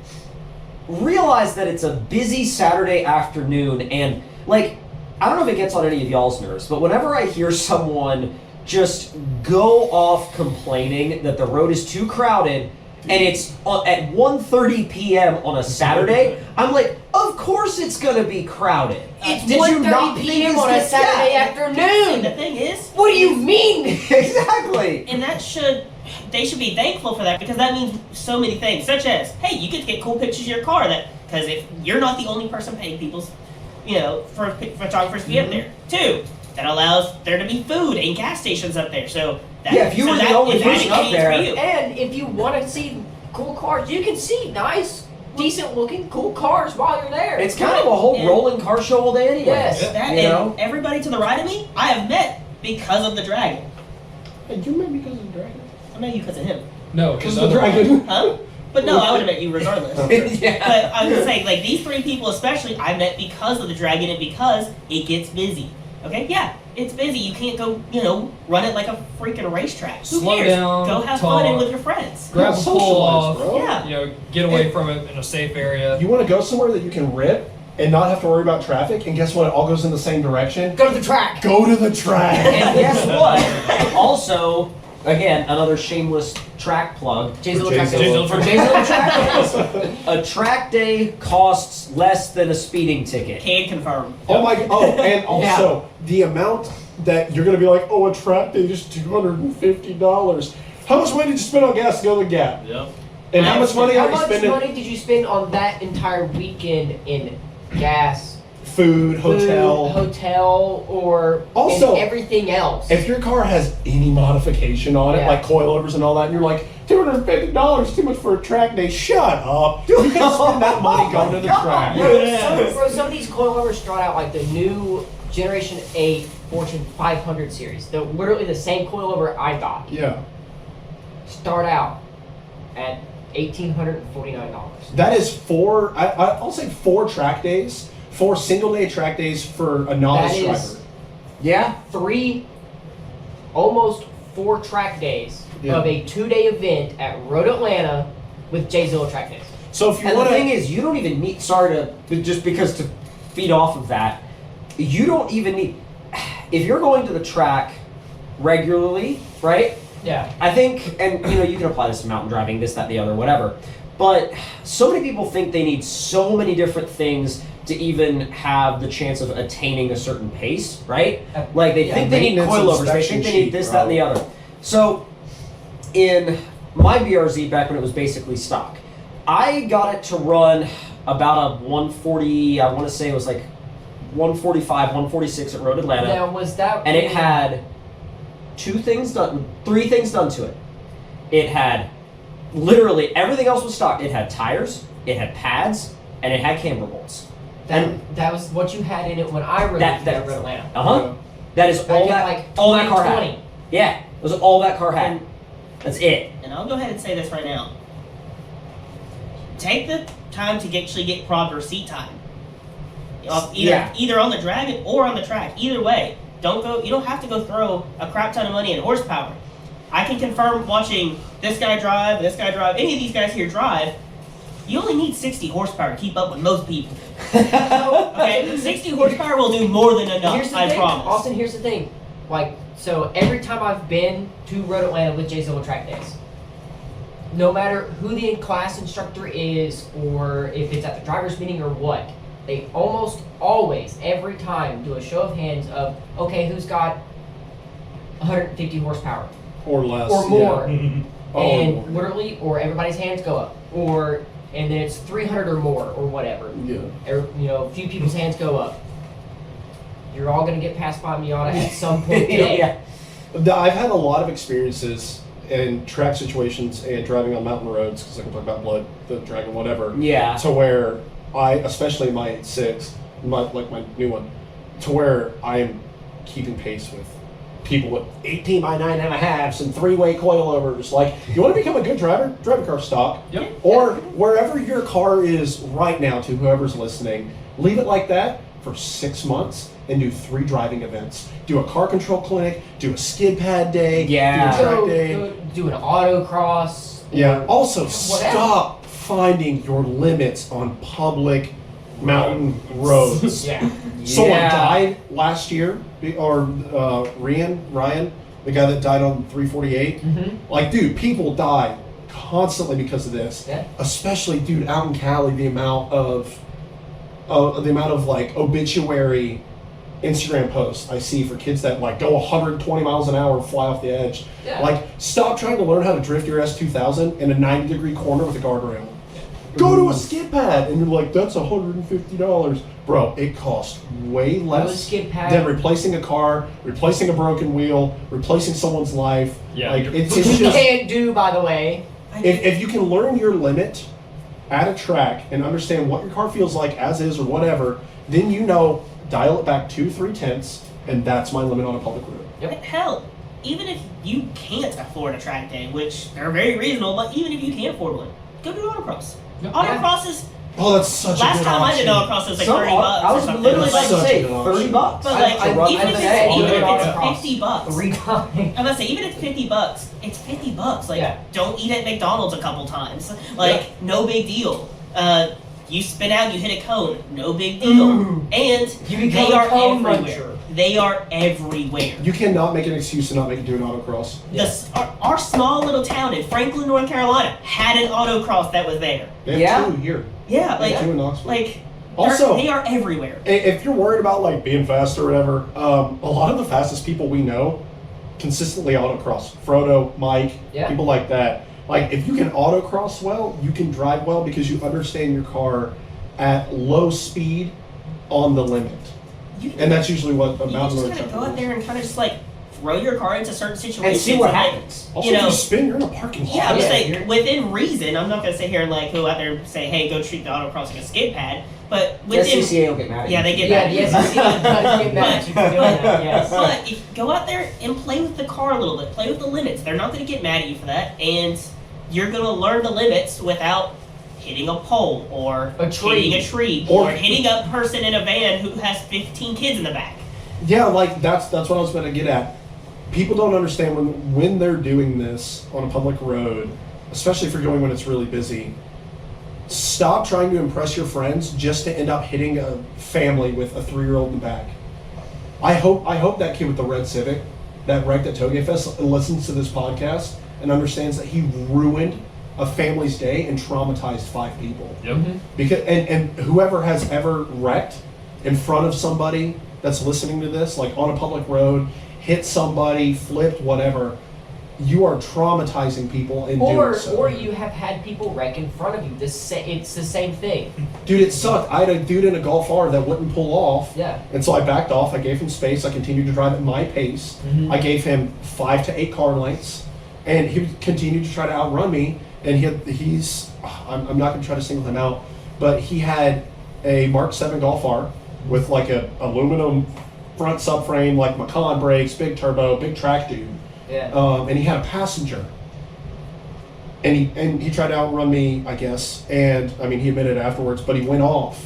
realize that it's a busy Saturday afternoon, and like, I don't know if it gets on any of y'all's nerves, but whenever I hear someone just go off complaining that the road is too crowded and it's at 1:30 p.m. on a Saturday, I'm like, of course it's gonna be crowded. It's Did you not 1:30 think p.m. this on a gets- Saturday Yeah. And the afternoon. thing is, What do you mean? Exactly. and they should be thankful for that, because that means so many things, such as, hey, you get to get cool pictures of your car, because if you're not the only person paying people's, for photographers to be up there. 2, that allows there to be food and gas stations up there. So that, Yeah, if you so were the that only is added person up gains there- for you. And if you want to see cool cars, you can see nice, decent looking cool cars while you're there. It's kind of a whole And- rolling car show all day anyway. Yes. That, You and know? everybody to the right of me, I have met because of the Dragon. Hey, you met me because of the Dragon. I met you because of him. No, Because because of the Dragon. Huh? But no, I would have met you regardless. Yeah. But I was gonna say, like, these 3 people especially, I met because of the Dragon and because it gets busy. Okay? Yeah, it's busy. You can't go, run it like a freaking racetrack. Who Slow cares? down, Go have talk. fun and with your friends. grab a pull Socialize, off. bro. Yeah. Get away from it in a safe area. You want to go somewhere that you can rip and not have to worry about traffic, and guess what? It all goes in the same direction. Go to the track. Go to the track. And guess what? Also, again, another shameless track plug. Jzilla For track Jzilla. days. For Jzilla track days, a track day costs less than a speeding ticket. Can confirm. Oh my! Oh, and also the amount that you're gonna be like, oh, a track day is $250. How much money did you spend on gas to go to the Gap? Yep. And how much money How are you much spending? money did you spend on that entire weekend in gas, Food, hotel. food, hotel, or Also, in everything else? If your car has any modification on it, Yeah. like coilovers and all that, and you're like, $250 too much for a track day. Shut up! You can spend that money going to the track. Bro, some of these coilovers start out like the new Generation 8 Fortune 500 series. They're literally the same coilover I got. Yeah, Start out at $1,849. that is I'll say 4 track days, 4 single-day track days for a novice That is- driver. Yeah? 3, almost 4 track days Yeah. of a 2-day event at Road Atlanta with Jzilla track days. So if you And want the to, thing is, you don't even need, just because to feed off of that, you don't even need, if you're going to the track regularly, right? Yeah. I think, and you can apply this to mountain driving, this, that, the other, whatever. But so many people think they need so many different things to even have the chance of attaining a certain pace, right? Like they Yeah, think they need maintenance coilovers, they inspection think they need sheet, this, bro. that, and the other. So in my BRZ back when it was basically stock, I got it to run about a 140, I want to say it was like 145, 146 at Road Atlanta. Now, was that. And it had 3 things done to it. It had literally everything else was stock. It had tires, it had pads, and it had camber bolts. That was what you had in it when I rode That- at Road Atlanta. Uh-huh. That is Back all in, that like, all that car had. 2020. Yeah, it was all that car had. That's it. And I'll go ahead and say this right now. Take the time to actually get proper seat time. Either on the Dragon or on the track. Either way. You don't have to go throw a crap ton of money in horsepower. I can confirm watching this guy drive, any of these guys here drive, you only need 60 horsepower to keep up with most people. Okay? 60 horsepower will do more than enough, Here's the I thing, promise. Austin, here's the thing. Like, so every time I've been to Road Atlanta with Jzilla track days, no matter who the class instructor is or if it's at the driver's meeting or what, they almost always, every time, do a show of hands of, okay, who's got 150 horsepower or less, or more. Yeah. Oh, And more. literally, or everybody's hands go up. And then it's 300 or more or whatever. Yeah. Or, a few people's hands go up. You're all going to get passed by Miata at some point today. Yeah. I've had a lot of experiences in track situations and driving on mountain roads, because I can talk about Blood, the Dragon, whatever. Yeah. To where especially my 8.6, my new one, to where I am keeping pace with people with 18 by 9.5s and 3-way coilovers. Like, you want to become a good driver? Drive a car stock. Yep. Or wherever your car is right now, to whoever's listening, leave it like that for 6 months and do 3 driving events. Do a car control clinic, do a skid pad day, Yeah. do a track day. Do an autocross. Yeah. Also, Whatever. stop finding your limits on public mountain roads. Yeah. Someone Yeah. died last year, or Ryan, the guy that died on 348. Like, dude, people die constantly because of this. Yeah. Especially, dude, out in Cali, the amount of like obituary Instagram posts I see for kids that like go 120 miles an hour and fly off the edge. Yeah. Like, stop trying to learn how to drift your S2000 in a 90-degree corner with a guardrail. Go to a skid pad, and you're like, that's $150. Bro, it costs way less skid pad. than replacing a car, replacing a broken wheel, replacing someone's life. Yeah. Like, it's Which we just, can't do, by the way. if you can learn your limit at a track and understand what your car feels like as is or whatever, then you know, dial it back 2-3 tenths, and that's my limit on a public road. Hell, even if you can't afford a track day, which they're very reasonable, but even if you can't afford one, go do autocross. Autocross is, Oh, that's such a last good time I option. did autocross, it was like Some 30 au- bucks I or was something. literally It was about to like, say such a good $30. but like, I run even if every day. it's autocross 50 bucks. 3 times. I'm about to say, even if it's 50 bucks, it's 50 bucks. Like, Yeah. don't eat at McDonald's a couple times. Like, no big deal. You spin out, you hit a cone, no big deal. And You they become a are cone everywhere. muncher. They are everywhere. You cannot make an excuse to not make it do an autocross. Our small little town in Franklin, North Carolina, had an autocross that was there. They have Yeah? 2 here. Yeah, They like, have 2 in Knoxville. like Also- they are everywhere. If you're worried about like being fast or whatever, a lot of the fastest people we know consistently autocross. Frodo, Mike, Yeah. people like that. Like, if you can autocross well, you can drive well because you understand your car at low speed on the limit. And that's usually what a You mountain just road kind of trucker go out is. there and kind of just like throw your car into certain situations And see what like, happens. Also, you if know- you spin, you're in a parking lot. Yeah, I'm just Yeah, saying, you're- within reason, I'm not going to sit here and like go out there and say, hey, go treat the autocross like a skid pad, but The within. SCCA will get mad at you. Yeah, they get Yeah, mad. the SEC does get mad at you for doing that, yes. But if, go out there and play with the car a little bit, play with the limits. They're not going to get mad at you for that, and you're going to learn the limits without hitting a pole or A tree. hitting a tree Or- or hitting a person in a van who has 15 kids in the back. Yeah, like that's what I was going to get at. People don't understand when they're doing this on a public road, especially if you're going when it's really busy. Stop trying to impress your friends just to end up hitting a family with a 3-year-old in the back. I hope that kid with the red Civic that wrecked at Touge Fest listens to this podcast and understands that he ruined a family's day and traumatized 5 people. Yep. Because and whoever has ever wrecked in front of somebody that's listening to this, like on a public road, hit somebody, flipped, whatever, you are traumatizing people in doing so. Or you have had people wreck in front of you. It's the same thing. Dude, it sucked. I had a dude in a Golf R that wouldn't pull off. Yeah. And so I backed off. I gave him space. I continued to drive at my pace. I gave him 5 to 8 car lengths, and he continued to try to outrun me. And I'm not going to try to single him out, but he had a Mark 7 Golf R with like a aluminum front subframe, like Macan brakes, big turbo, big track dude. Yeah. And he had a passenger. And he tried to outrun me, I guess. And I mean, he admitted afterwards, but he went off.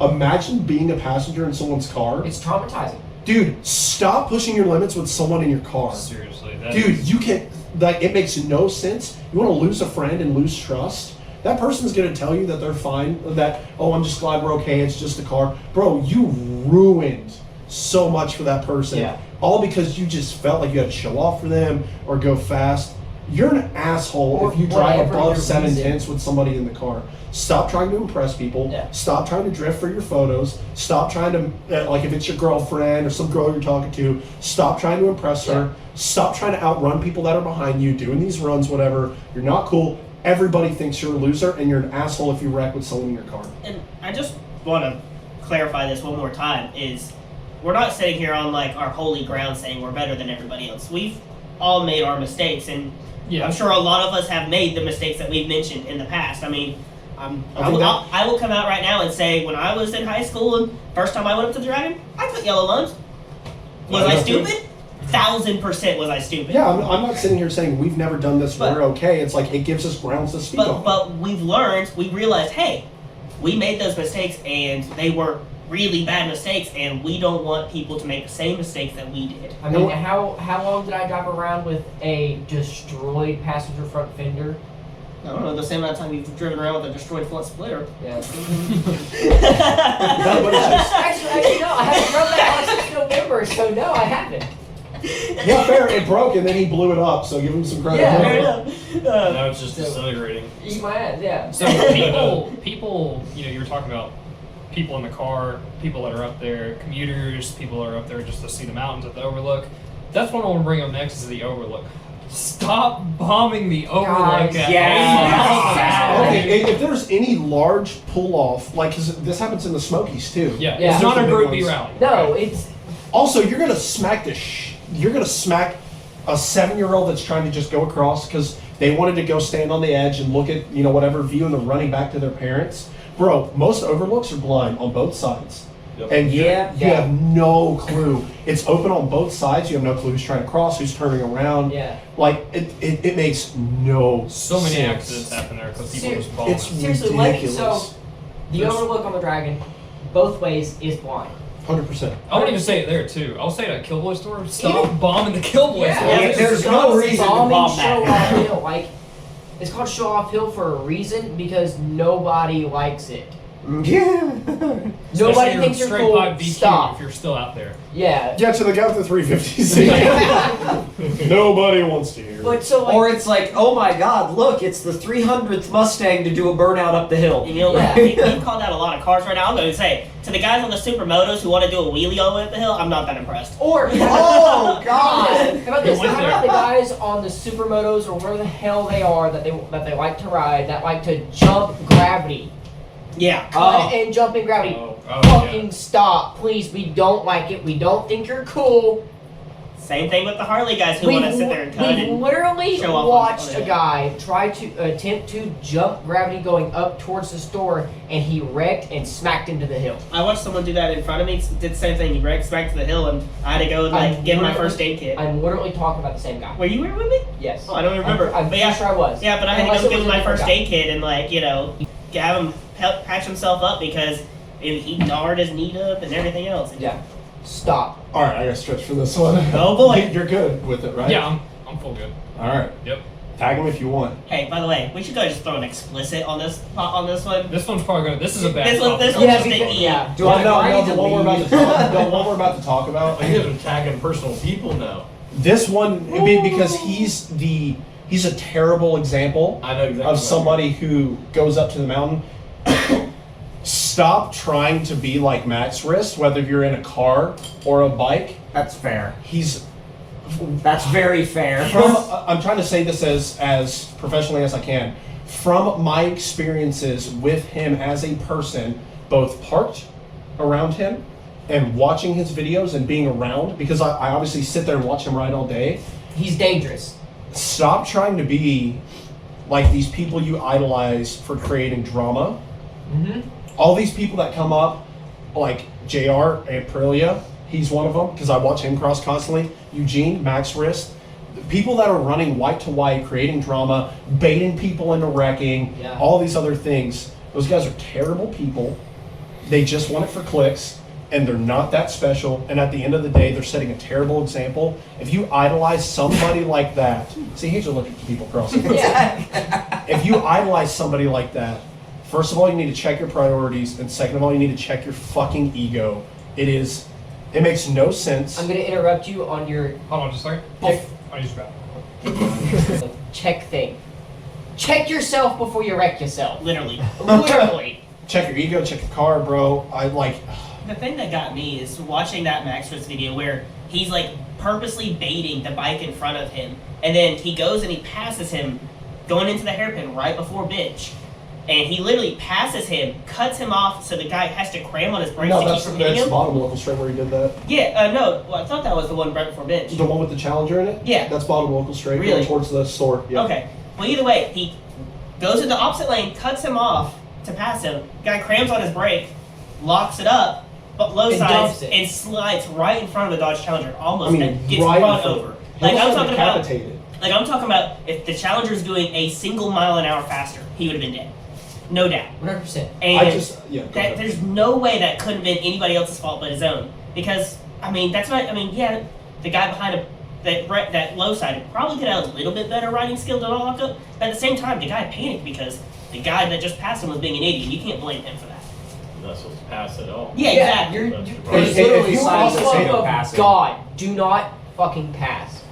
Imagine being a passenger in someone's car. It's traumatizing. Dude, stop pushing your limits with someone in your car. Seriously, that Dude, is- you can, like, it makes no sense. You want to lose a friend and lose trust? That person's going to tell you that they're fine, that, oh, I'm just glad we're okay, it's just a car. Bro, you ruined so much for that person. Yeah. All because you just felt like you had to show off for them or go fast. You're an asshole Or if you drive whatever above your 7 reason. tenths with somebody in the car. Stop trying to impress people. Yeah. Stop trying to drift for your photos. Stop trying to, like if it's your girlfriend or some girl you're talking to, stop trying to impress her. Stop trying to outrun people that are behind you, doing these runs, whatever. You're not cool. Everybody thinks you're a loser, and you're an asshole if you wreck with someone in your car. And I just want to clarify this one more time, is we're not sitting here on like our holy ground saying we're better than everybody else. We've all made our mistakes, and Yeah. I'm sure a lot of us have made the mistakes that we've mentioned in the past. I mean, I think will come out right now and say when I was in high school and first time I went up to the dragon, I put yellow lungs. Was I Yeah. stupid? 1000% was I stupid. Yeah, I'm not sitting here saying we've never done this, But- we're okay. It's like it gives us grounds to speak on. But we've learned, we realized, hey, we made those mistakes and they were really bad mistakes, and we don't want people to make the same mistakes that we did. I mean, how long did I drive around with a destroyed passenger front fender? I don't know, the same amount of time you've driven around with a destroyed front splitter. Yeah. No, but it's just, actually, no, I haven't drove that car since November, so no, I haven't. yeah, fair. It broke and then he blew it up. So give him some credit. Yeah. Fair enough. Now it's just disintegrating. Eat my ass, yeah. So people, you were talking about people in the car, people that are up there, commuters, people that are up there just to see the mountains at the overlook. That's what I want to bring up next is the overlook. Stop bombing the overlook Guys, at yeah. Okay, if there's any large pull off, like 'cause this happens in the Smokies too. Yeah, Yeah. it's not a Those are Group big B ones. rally. No, it's Also, you're gonna smack you're gonna smack a 7-year-old that's trying to just go across because they wanted to go stand on the edge and look at whatever view and they're running back to their parents. Bro, most overlooks are blind on both sides. Yep. And you Yeah. have no clue. It's open on both sides. You have no clue who's trying to cross, who's turning around. yeah. Like it makes no So many sense. accidents happen there because people just bomb. It's Seriously, ridiculous. so the overlook on the Dragon, both ways is blind. 100%. I won't even say it there too. I'll say it at Killboy store. Stop bombing the Killboy Yeah. store. Yeah, there's no reason to bomb Show that. Off Hill, like it's called Show Off Hill for a reason because nobody likes it. Yeah. Especially Nobody your thinks you're straight cool. pipe VQ Stop. if you're still out there. Yeah. Yeah, to the guy with the 350Z. Nobody wants to hear. But so like, Or it's like, oh my god, look, it's the 300th Mustang to do a burnout up the hill. You know, Yeah. we've called out a lot of cars right now. I'm going to say, to the guys on the supermotos who want to do a wheelie all the way up the hill, I'm not that impressed. or Oh god! How about this? Went How there. about the guys on the supermotos or where the hell they are that they like to ride that like to jump gravity? Yeah. Cut and jump in gravity. Oh, Fucking stop, please. We don't like it. We don't think you're cool. Same thing with the Harley guys who want to sit there and cut we and literally show off watched on a guy try to attempt to jump gravity going up towards the store, and he wrecked and smacked into the hill. I watched someone do that in front of me. Did the same thing. He wrecked back to the hill, and I had to go and I'm give him my literally- first aid kit. I'm literally talking about the same guy. Were you here with me? Yes. Oh, I don't remember. I'm But pretty yeah, sure I was. Yeah, but I had Unless to it go give was him a my different first guy. aid kit and have him help patch himself up because he gnarred his knee up and everything else. Yeah. Stop. All right, I got to stretch for this one. Oh, boy. You're good with it, right? Yeah, I'm full good. All right. Yep. Tag him if you want. Hey, by the way, we should go just throw an explicit on this one. This one's probably good. This is a bad This one- topic. this one- Yeah, just because, a- yeah. Do I no, need no, to the one we're about leave? to talk. The one we're about to talk about. You guys are tagging personal people now. This one, because he's a terrible example I know exactly. of somebody who goes up to the mountain. Stop trying to be like Matt's wrist, whether you're in a car or a bike. That's fair. He's That's very fair. I'm trying to say this as professionally as I can. From my experiences with him as a person, both parked around him and watching his videos and being around, because I obviously sit there and watch him ride all day. He's dangerous. Stop trying to be like these people you idolize for creating drama. Mm-hmm. All these people that come up, like JR and Aprilia, he's one of them because I watch him cross constantly. Eugene, Max Wrist, people that are running white to white, creating drama, baiting people into wrecking, Yeah. all these other things. Those guys are terrible people. They just want it for clicks, and they're not that special. And at the end of the day, they're setting a terrible example. If you idolize somebody like that, see, here's a look at people crossing. Yeah. If you idolize somebody like that, first of all, you need to check your priorities, and second of all, you need to check your fucking ego. It makes no sense. I'm gonna interrupt you on your Hold on, just a second. Check. I just grab. check thing. Check yourself before you wreck yourself. Literally. Literally. Check your ego, check your car, bro. The thing that got me is watching that Max Fritz video where he's like purposely baiting the bike in front of him, and then he goes and he passes him going into the hairpin right before Bitch. And he literally passes him, cuts him off, so the guy has to cram on his brakes No, to that's keep from hitting him. bottom local straight where he did that. Yeah, no, well, I thought that was the one right before Bitch. The one with the Challenger in it? Yeah. That's bottom local straight. Really? Going towards the store. Yeah. Okay. Well, either way, he goes in the opposite lane, cuts him off to pass him. Guy crams on his brake, locks it up, low And sides dumps it. and slides right in front of the Dodge Challenger, almost I mean, and gets right in run front. over. He Like almost I'm got talking about. decapitated. Like I'm talking about, if the Challenger's doing a single mile an hour faster, he would have been dead, no doubt. 100%. And I just go that ahead. there's no way that couldn't have been anybody else's fault but his own. Because I mean, that's not. I mean, yeah, the guy behind that low side probably could have a little bit better riding skill than all of them. But at the same time, the guy panicked because the guy that just passed him was being an idiot. You can't blame him for that. You're not supposed to pass at all. Yeah, exactly. You're, That's you're right. If literally you signing also the say love no of passing. God. Do not fucking pass.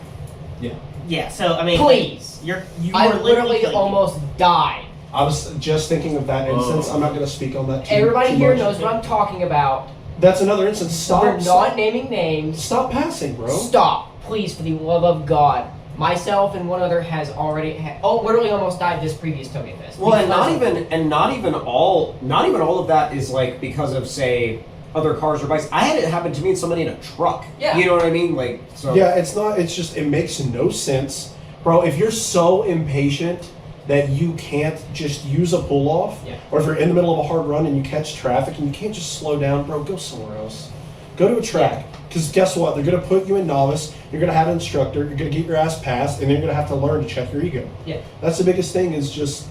Yeah. So I mean, Please. you I are literally killing almost died. I was just thinking of that instance. I'm not going to speak on that too Everybody too here much. knows what I'm talking about. That's another instance. We're Stop. not naming names. Stop passing, bro. Stop, please, for the love of God. Myself and one other has already literally almost died this previous Toge Fest. Well, and Because not even all of that is like because of, say, other cars or bikes. I had it happen to me and somebody in a truck. Yeah. You know what I mean? Like, so. Yeah, it's not. It's just. It makes no sense, bro. If you're so impatient that you can't just use a pull off, Yeah. or if you're in the middle of a hard run and you catch traffic and you can't just slow down, bro, go somewhere else. Go to a track. Because guess what? They're gonna put you in novice. You're gonna have an instructor. You're gonna get your ass passed, and then you're gonna have to learn to check your ego. Yeah. That's the biggest thing. Is just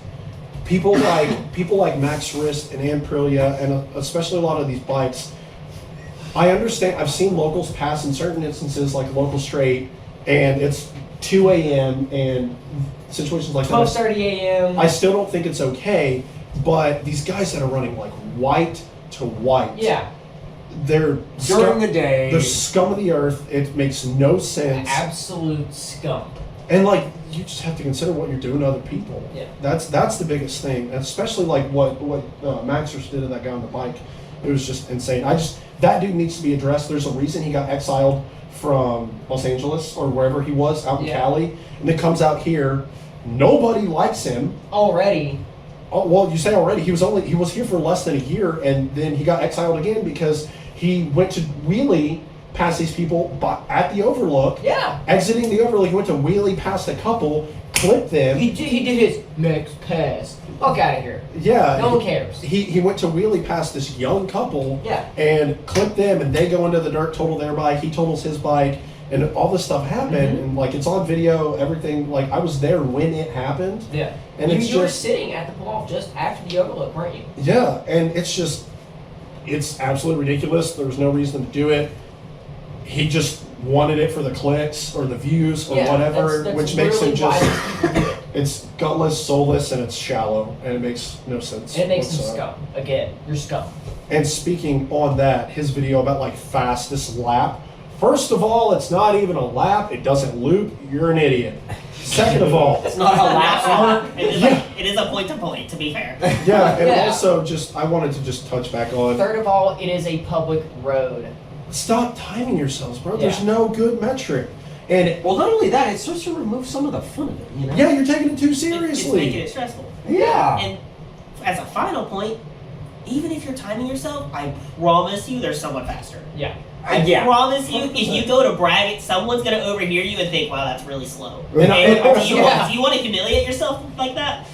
people like Max Rist and Aprilia, and especially a lot of these bikes. I understand. I've seen locals pass in certain instances, like local straight, and it's 2 a.m. and situations like that. 12:30 a.m. I still don't think it's okay, but these guys that are running like white to white, Yeah. they're During the day. they're scum of the earth. It makes no sense. Absolute scum. And like you just have to consider what you're doing to other people. Yeah. That's the biggest thing, and especially like what Maxers did to that guy on the bike. It was just insane. That dude needs to be addressed. There's a reason he got exiled from Los Angeles or wherever he was out in Yeah. Cali, and it comes out here. Nobody likes him. Already. Oh, well, you say already. He was here for less than a year, and then he got exiled again because he went to wheelie past these people at the Overlook. Yeah. Exiting the Overlook, he went to wheelie past a couple, clipped them. He did his next pass. Fuck out of here. Yeah. No one cares. He went to wheelie past this young couple. Yeah. And clipped them, and they go into the dirt, total their bike. He totals his bike, and all this stuff happened. Mhm. And like it's on video, everything. Like I was there when it happened. Yeah. And you, it's you were just sitting at the pull-off just after the overlook, weren't you? yeah, and it's absolutely ridiculous. There was no reason to do it. He just wanted it for the clicks or the views or Yeah, whatever, that's which makes him literally why just. these people do it. It's gutless, soulless, and it's shallow, and it makes no sense. And it makes him whatsoever. scum. Again, you're scum. And speaking on that, his video about like fastest lap. First of all, it's not even a lap. It doesn't loop. You're an idiot. Second of all, That's not how laps work. It is a point to point, to be fair. yeah, and Yeah. also just I wanted to just touch back on. Third of all, it is a public road. Stop timing yourselves, bro. There's Yeah. no good metric. And Well, not only that, it starts to remove some of the fun of it, you know? yeah, you're taking it too It's making seriously. it stressful. Yeah. And as a final point, even if you're timing yourself, I promise you there's someone faster. Yeah. I Yeah. promise you, if you go to brag, someone's gonna overhear you and think, "Wow, that's really slow." And- And and if, also- if you want to humiliate yourself like that,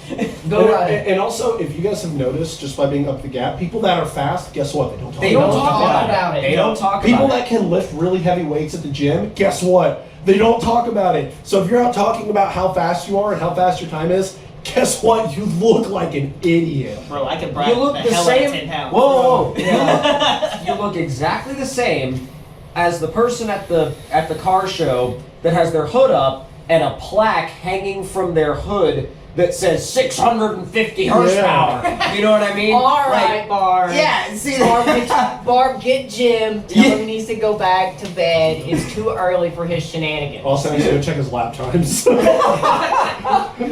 Go And, right. and also, if you guys have noticed, just by being up the gap, people that are fast, guess what? They don't talk They don't about it. talk about it. They don't talk People about that can lift really heavy weights at the gym, guess what? They don't talk about it. So if you're out talking about how fast you are and how fast your time is, guess what? You look like an idiot. bro, I could brag You look the the hell same. out of 10 pounds. Whoa, whoa. Yeah. You look exactly the same as the person at the car show that has their hood up and a plaque hanging from their hood that says 650 horsepower. You know what I mean? All right, Barb. Yeah, see Barb, get Jim. Tell him he needs to go back to bed. It's too early for his shenanigans. Also, I need to go check his lap times.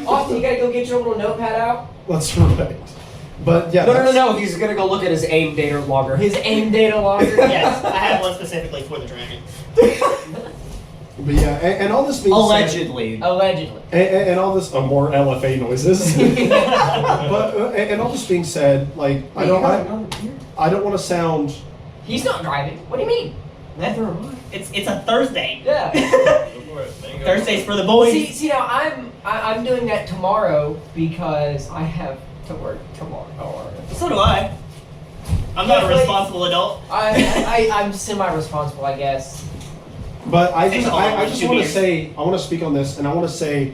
Austin, you gotta go get your little notepad out. That's right. But yeah. No. He's gonna go look at his aim data logger. His aim data logger. Yes, I have one specifically for the dragon. But yeah, and all this being Allegedly. Allegedly. said, and all this more LFA noises. But and all this being said, like I don't want to sound. He's not driving. What do you mean? Neither am I. It's a Thursday. Yeah. Go for it, man. Go Thursdays for the boys. See now I'm doing that tomorrow because I have to work tomorrow. So do I. I'm not a responsible adult. I'm semi-responsible, I guess. But I Take just, a whole I bunch just of want to beers. say, I want to speak on this, and I want to say,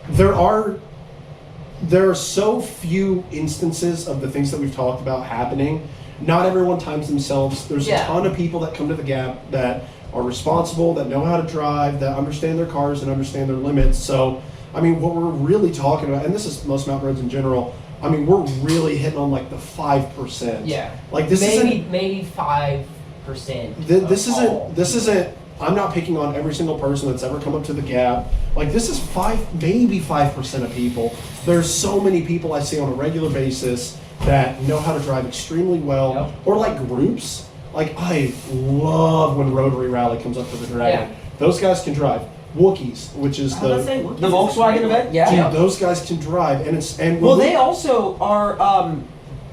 there are so few instances of the things that we've talked about happening. Not everyone times themselves. There's a Yeah. ton of people that come to the Gap that are responsible, that know how to drive, that understand their cars and understand their limits. So, I mean, what we're really talking about, and this is most mountain roads in general, I mean, we're really hitting on like the 5%. Yeah. Like this maybe 5%. This of all. isn't. I'm not picking on every single person that's ever come up to the Gap. Like this is maybe 5% of people. There's so many people I see on a regular basis that know how to drive extremely well, Yep. or like groups. Like I love when Rotary Rally comes up to the Dragon. Yeah. Those guys can drive. Wookiees, which is I'm not saying The Volkswagen event, yeah. dude, those guys can drive, and Well, they also are.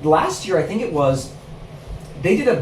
Last year, I think it was, they did a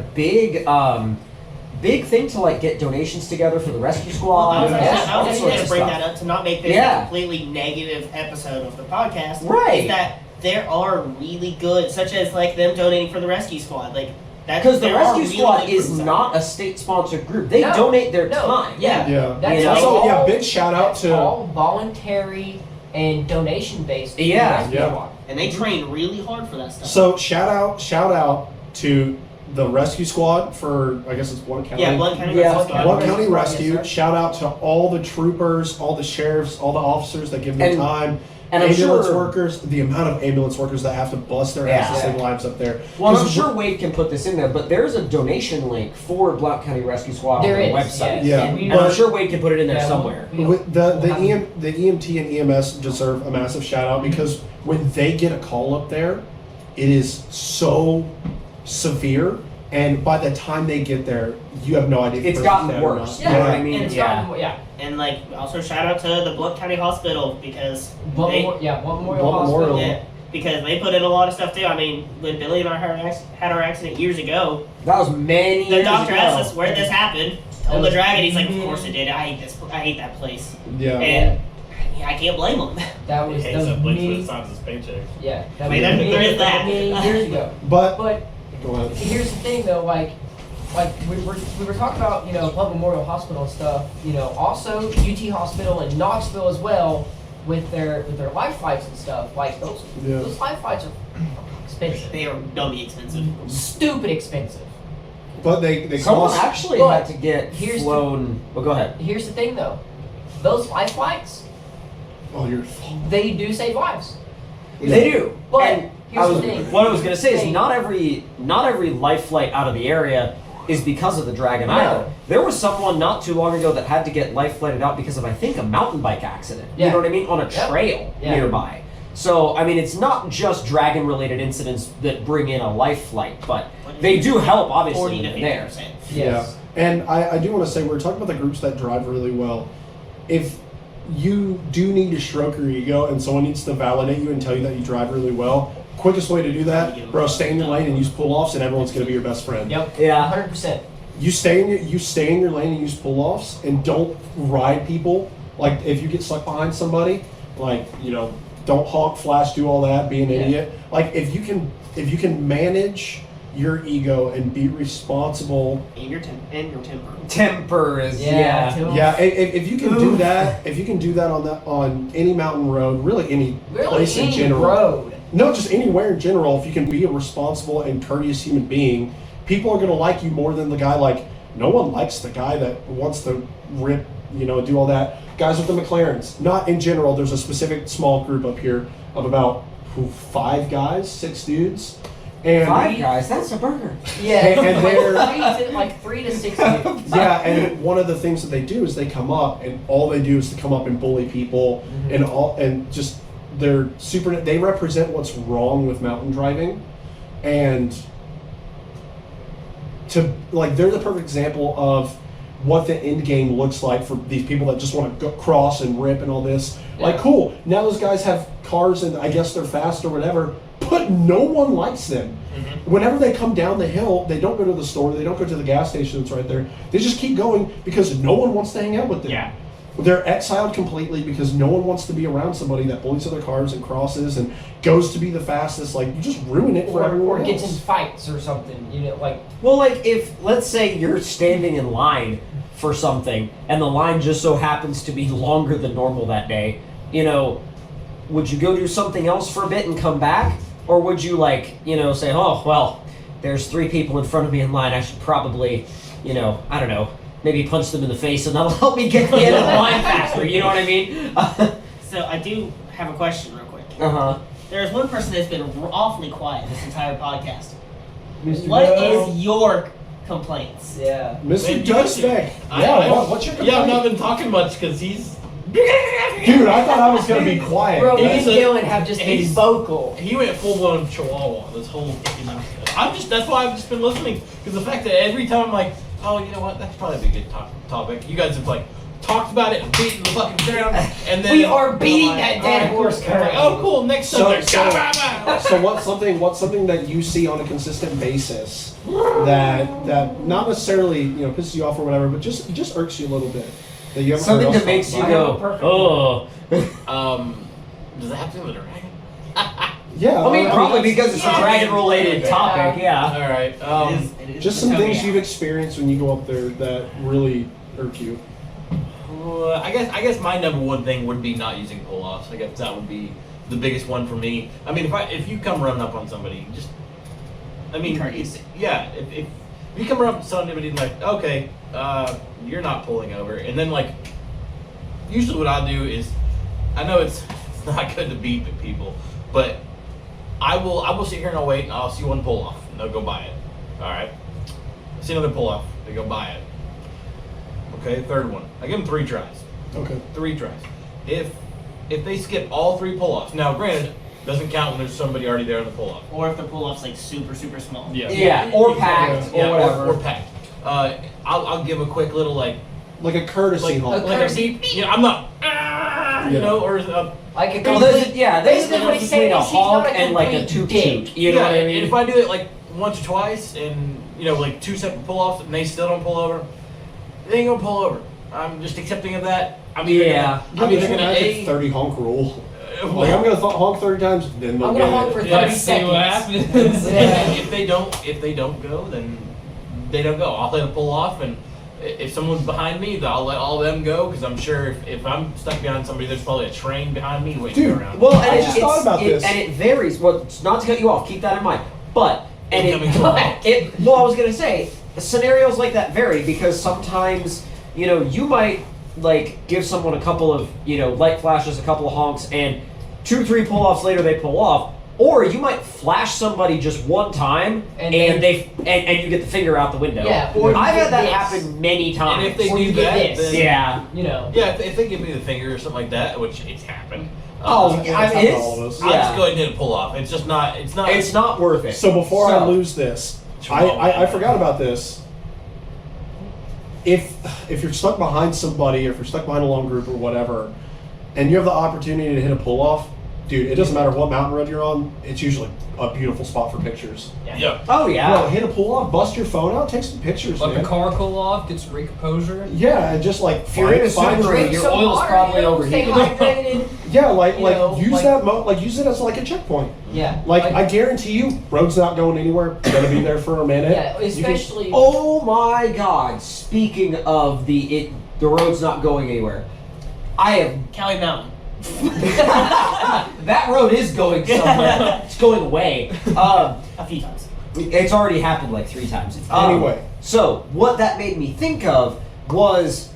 big thing to like get donations together for the rescue squad. I was Yeah. actually all going sorts to of bring stuff. that up to not make this Yeah. a completely negative episode of the podcast. Right. Is that there are really good, such as like them donating for the rescue squad. Like that. Because the there are rescue really squad good is groups out not there. a state-sponsored group. They No, donate their no, time. yeah. Yeah. That's You know? Also, all, yeah, big shout out that's to all voluntary and donation-based. Yeah. rescue Yeah. squad. And they train really hard for that stuff. So shout out to the rescue squad for, I guess it's Blount County. yeah, Blount County Yeah. Rescue Squad. Blount Rescue County squad, Rescue. yes, sir. Shout out to all the troopers, all the sheriffs, all the officers that give their And- time. and I'm ambulance sure- workers, the amount of ambulance workers that have to bust their Yeah. asses to save lives up there. Well, I'm 'Cause sure Wade can put this in there, but there's a donation link for Blount County Rescue Squad There on the is, website. yes. Yeah. And we And I'm were- sure Wade can put it in there yeah, somewhere. With the we'll have- the EMT and EMS deserve a massive shout out because when they get a call up there, it is so severe, and by the time they get there, you have no idea. if It's the person's gotten dead or worse. not. You know what I And mean? it's Yeah. Yeah. And like also shout out to the Blount County Hospital because Blunt they, Memorial Blount Hospital. Memorial. yeah, because they put in a lot of stuff too. I mean, when Billy and I had our accident years ago, That was many the years doctor ago. asked us where this happened. Told the was- Dragon, he's like, of course it did. I hate that place, Yeah. and I can't blame him. That was, He that hates was that place many, with signs his paycheck. yeah. That I mean, was there is that. many years ago. But But go ahead. here's the thing though, like we were talking about, Blount Memorial Hospital and stuff, also UT Hospital in Knoxville as well with their life flights and stuff. Like those life flights are expensive. They are dummy expensive. Stupid expensive. But they Someone cost. actually But had to get here's the- flown. Well, go ahead. Here's the thing though. Those life flights, Oh, you're. they do save lives. They do. But And here's the thing. what I was gonna say is Thing. not every life flight out of the area is because of the Dragon No. either. There was someone not too long ago that had to get life flighted out because of, I think, a mountain bike accident. Yeah. You know what I mean? On a Yep. trail Yeah. nearby. So, I mean, it's not just Dragon related incidents that bring in a life flight, but they do help, obviously, 40 when to they're there. 50%. Yes. Yeah. And I do want to say, we're talking about the groups that drive really well. If you do need to stroke your ego and someone needs to validate you and tell you that you drive really well, quickest way to do that, bro, stay in your lane and use pull-offs and everyone's going to be your best friend. Yep. Yeah. 100%. You stay in your lane and use pull-offs and don't ride people. Like if you get stuck behind somebody, like, don't honk, flash, do all that, be an Yeah. idiot. Like if you can manage your ego and be responsible. And your temper. Temper is, Yeah. too. Yeah, if you can do that, on any mountain road, really any Really, place in any general. road. No, just anywhere in general. If you can be a responsible and courteous human being, people are gonna like you more than the guy. Like no one likes the guy that wants to rip, do all that. Guys with the McLarens. Not in general. There's a specific small group up here of about 5 guys, 6 dudes, and 5 guys, that's a burger. Yeah. And they're- like 3 to 6 dudes. yeah, and one of the things that they do is they come up, and all they do is to come up and bully people, and just they represent what's wrong with mountain driving, and they're the perfect example of what the end game looks like for these people that just want to go cross and rip and all this. Like, Yeah. cool, now those guys have cars and I guess they're fast or whatever, but no one likes them. Whenever they come down the hill, they don't go to the store, they don't go to the gas station that's right there. They just keep going because no one wants to hang out with them. Yeah. they're exiled completely because no one wants to be around somebody that bullies other cars and crosses and goes to be the fastest. Like, you just ruin it for everyone or gets in else. fights or something. You know, like Well, like if let's say you're standing in line for something and the line just so happens to be longer than normal that day, you know, would you go do something else for a bit and come back, or would you like, you know, say, oh well, there's 3 people in front of me in line, I should probably, you know, I don't know, maybe punch them in the face and that'll help me get to the end of the line faster. You know what I mean? So I do have a question real quick. Uh-huh. There's one person that's been awfully quiet this entire podcast. Mr. What No. is your complaints? yeah. Mr. Man, Dustbag. I- Yeah, I- what's your Yeah, complaint? I've not been talking much because he's. Dude, I thought I was going to be quiet. Bro, me He's and a- Dylan have just been he's- vocal. He went full blown Chihuahua this whole. That's why I've just been listening because the fact that every time I'm like, oh, you know what, that's probably a good topic. You guys have like talked about it and beaten the fucking ground, and then We are beating I'm that like, dead all right, horse I'm like, currently. oh, cool. Next So- subject. So what's something that you see on a consistent basis that not necessarily, you know, pisses you off or whatever, but just irks you a little bit that you haven't Something heard that us makes talk you about? go, oh. Does that have to do with a dragon? Yeah, I mean, probably that's- because it's a Yeah. dragon-related topic, yeah. All right. It is just some becoming things out. you've experienced when you go up there that really irk you. I guess my number one thing would be not using pull-offs. I guess that would be the biggest one for me. I mean, if you come running up on somebody, just I mean, Courteous. yeah. If you come up to somebody and like, okay, you're not pulling over, and then like, usually what I'll do is, I know it's not good to beep at people, but I will sit here and I'll wait and I'll see one pull off and they'll go buy it. All right. I see another pull off, they go buy it. Okay, third one. I give them 3 tries. Okay. 3 tries. If they skip all 3 pull-offs, now granted, doesn't count when there's somebody already there on the pull-off. Or if the pull-off's like super, super small. Yeah, or packed, or whatever. Or packed. I'll give a quick little like Like a courtesy honk. a beep. You know, I'm not, you know, or Like a Well, there's, yeah, there's a basically what difference he's between saying a is he's not honk a and like a complete toot dick. toot. You know what I and mean? if I do it like once or twice, and you know, like 2 separate pull-offs, and they still don't pull over, they ain't gonna pull over. I'm just accepting of that. I'm either Yeah. gonna, I'm either gonna Magic 30 honk rule. well, Like, I'm gonna honk 30 times, then they'll I'm get gonna honk it. for 30 Let's see seconds. what happens. Yeah. if they don't go, then they don't go. I'll let them pull off, and if someone's behind me, I'll let all of them go because I'm sure if I'm stuck behind somebody, there's probably a train behind me waiting Dude, around. Well, I and just thought about this. And it varies. Well, not to cut you off, keep that in mind. But and Incoming it, call. well, I was gonna say scenarios like that vary because sometimes you know you might like give someone a couple of light flashes, a couple of honks, and 2-3 pull-offs later they pull off. Or you might flash somebody just one time and you get the finger out the window. Yeah, or you I've get had that this. happen many times. And if they Or you do get that, this. then, yeah. You know. yeah, if they give me the finger or something like that, which it's happened. Oh, That's I happened mean, to all of us. I'll yeah. just go ahead and hit a pull off. It's just not. It's not. It's not worth it. So before I So- lose this, Chihuahua. I forgot about this. If you're stuck behind somebody, or if you're stuck behind a long group or whatever, and you have the opportunity to hit a pull off, dude, it doesn't matter what mountain road you're on. It's usually a beautiful spot for pictures. Yeah. Oh yeah. Bro, hit a pull off, bust your phone out, take some pictures, Let man. the car cool off, get some recomposure. Yeah, and just like If you're in a find Subaru, Drink your some oil's water, probably Stay overheated. hydrated. yeah, like you know, use like- that use it as like a checkpoint. Yeah. Like I guarantee you, road's not going anywhere. Gonna be there for a minute. Yeah, You can- especially. Oh my God! Speaking of the road's not going anywhere. I have Cali Mountain. that road is going somewhere. It's going away. A few times. It's already happened like 3 times. Anyway. So what that made me think of was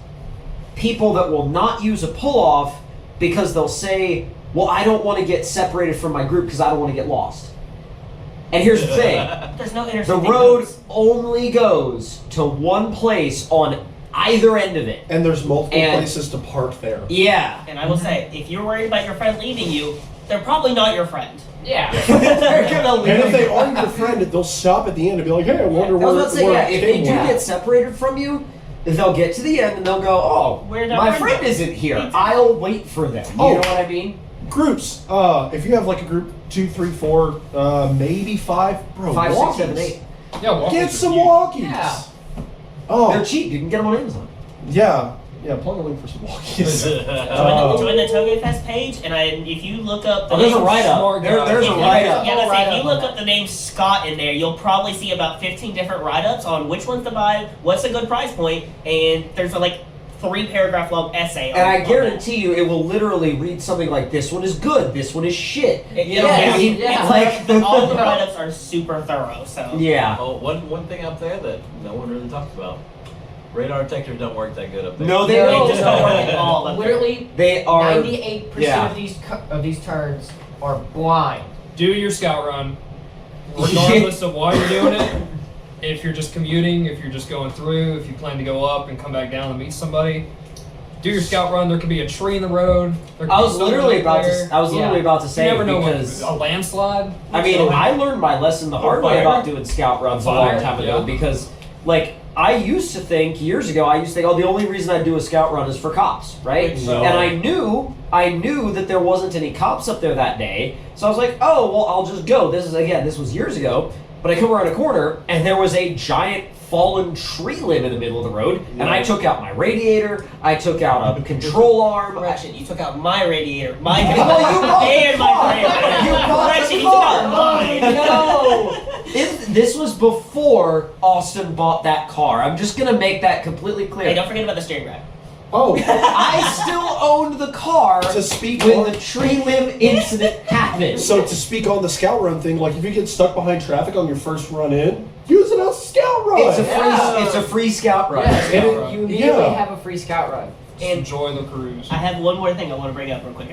people that will not use a pull off because they'll say, "Well, I don't want to get separated from my group because I don't want to get lost." And here's the thing. There's no The intersecting road roads. only goes to one place on either end of it. And there's multiple And- places to park there. Yeah. And I will say, if you're worried about your friend leaving you, they're probably not your friend. Yeah. They're gonna leave. And if they are your friend, they'll stop at the end and be like, "Hey, I wonder I was where." about to say, where yeah, if they King do went." get separated from you, they'll get to the end and they'll go, "Oh, Where'd our my friend friend go?" isn't here. Exactly. I'll wait for them." You Oh. know what I mean? Groups. If you have like a group 2, 3, 4, maybe 5, bro, 5, 6, 7, walkies. 8. Yeah, walkers Get are some huge. walkies. Yeah. Oh, They're cheap. You can get them on Amazon. yeah. Yeah, plug a link for some walkies. Join the Touge Fest page, and if you look up the There's a name- write-up. There's a write-up. Yeah, let's say, if you Write-up look on up the name Scott in there, you'll probably see about 15 different write-ups on which ones to buy, what's a good price point, and there's a 3-paragraph long essay. And I on guarantee you, it will literally read something like, "This one is good. This one is shit." that. All the write-ups are super thorough. So Yeah. Oh, one thing up there that no one really talks about: radar detectors don't work that good up there. No, they they don't. just don't work at all. But Literally, They are. 98% yeah. of these turns are blind. Do your scout run, regardless of why you're doing it. If you're just commuting, if you're just going through, if you plan to go up and come back down and meet somebody, do your scout run. There could be a tree in the road. There could I be was something literally up about there. to. I was literally about to You say never know because a landslide. I mean, So- I learned my lesson the hard way fire. about doing scout runs a long Fire, time ago yeah. because, I used to think years ago. I used to think, oh, the only reason I do a scout run is for cops, right? No. And I knew that there wasn't any cops up there that day, so I was like, oh, well, I'll just go. This was years ago, but I come around a corner and there was a giant fallen tree limb in the middle of the road, and I took out my radiator, I took out a control arm. Correction, you took out my radiator, my Well, you bought the and my car. radiator. You bought Correction, the you took car. out mine. No! This was before Austin bought that car. I'm just gonna make that completely Hey, clear. don't forget about the steering rack. Oh, I still owned the car to speak when on, the tree limb incident happened. so to speak on the scout run thing, if you get stuck behind traffic on your first run in, use it as a scout run. It's a free scout run. Yes, scout you run. immediately Yeah. have a free scout run. Just enjoy the cruise. I have one more thing I want to bring up real quick.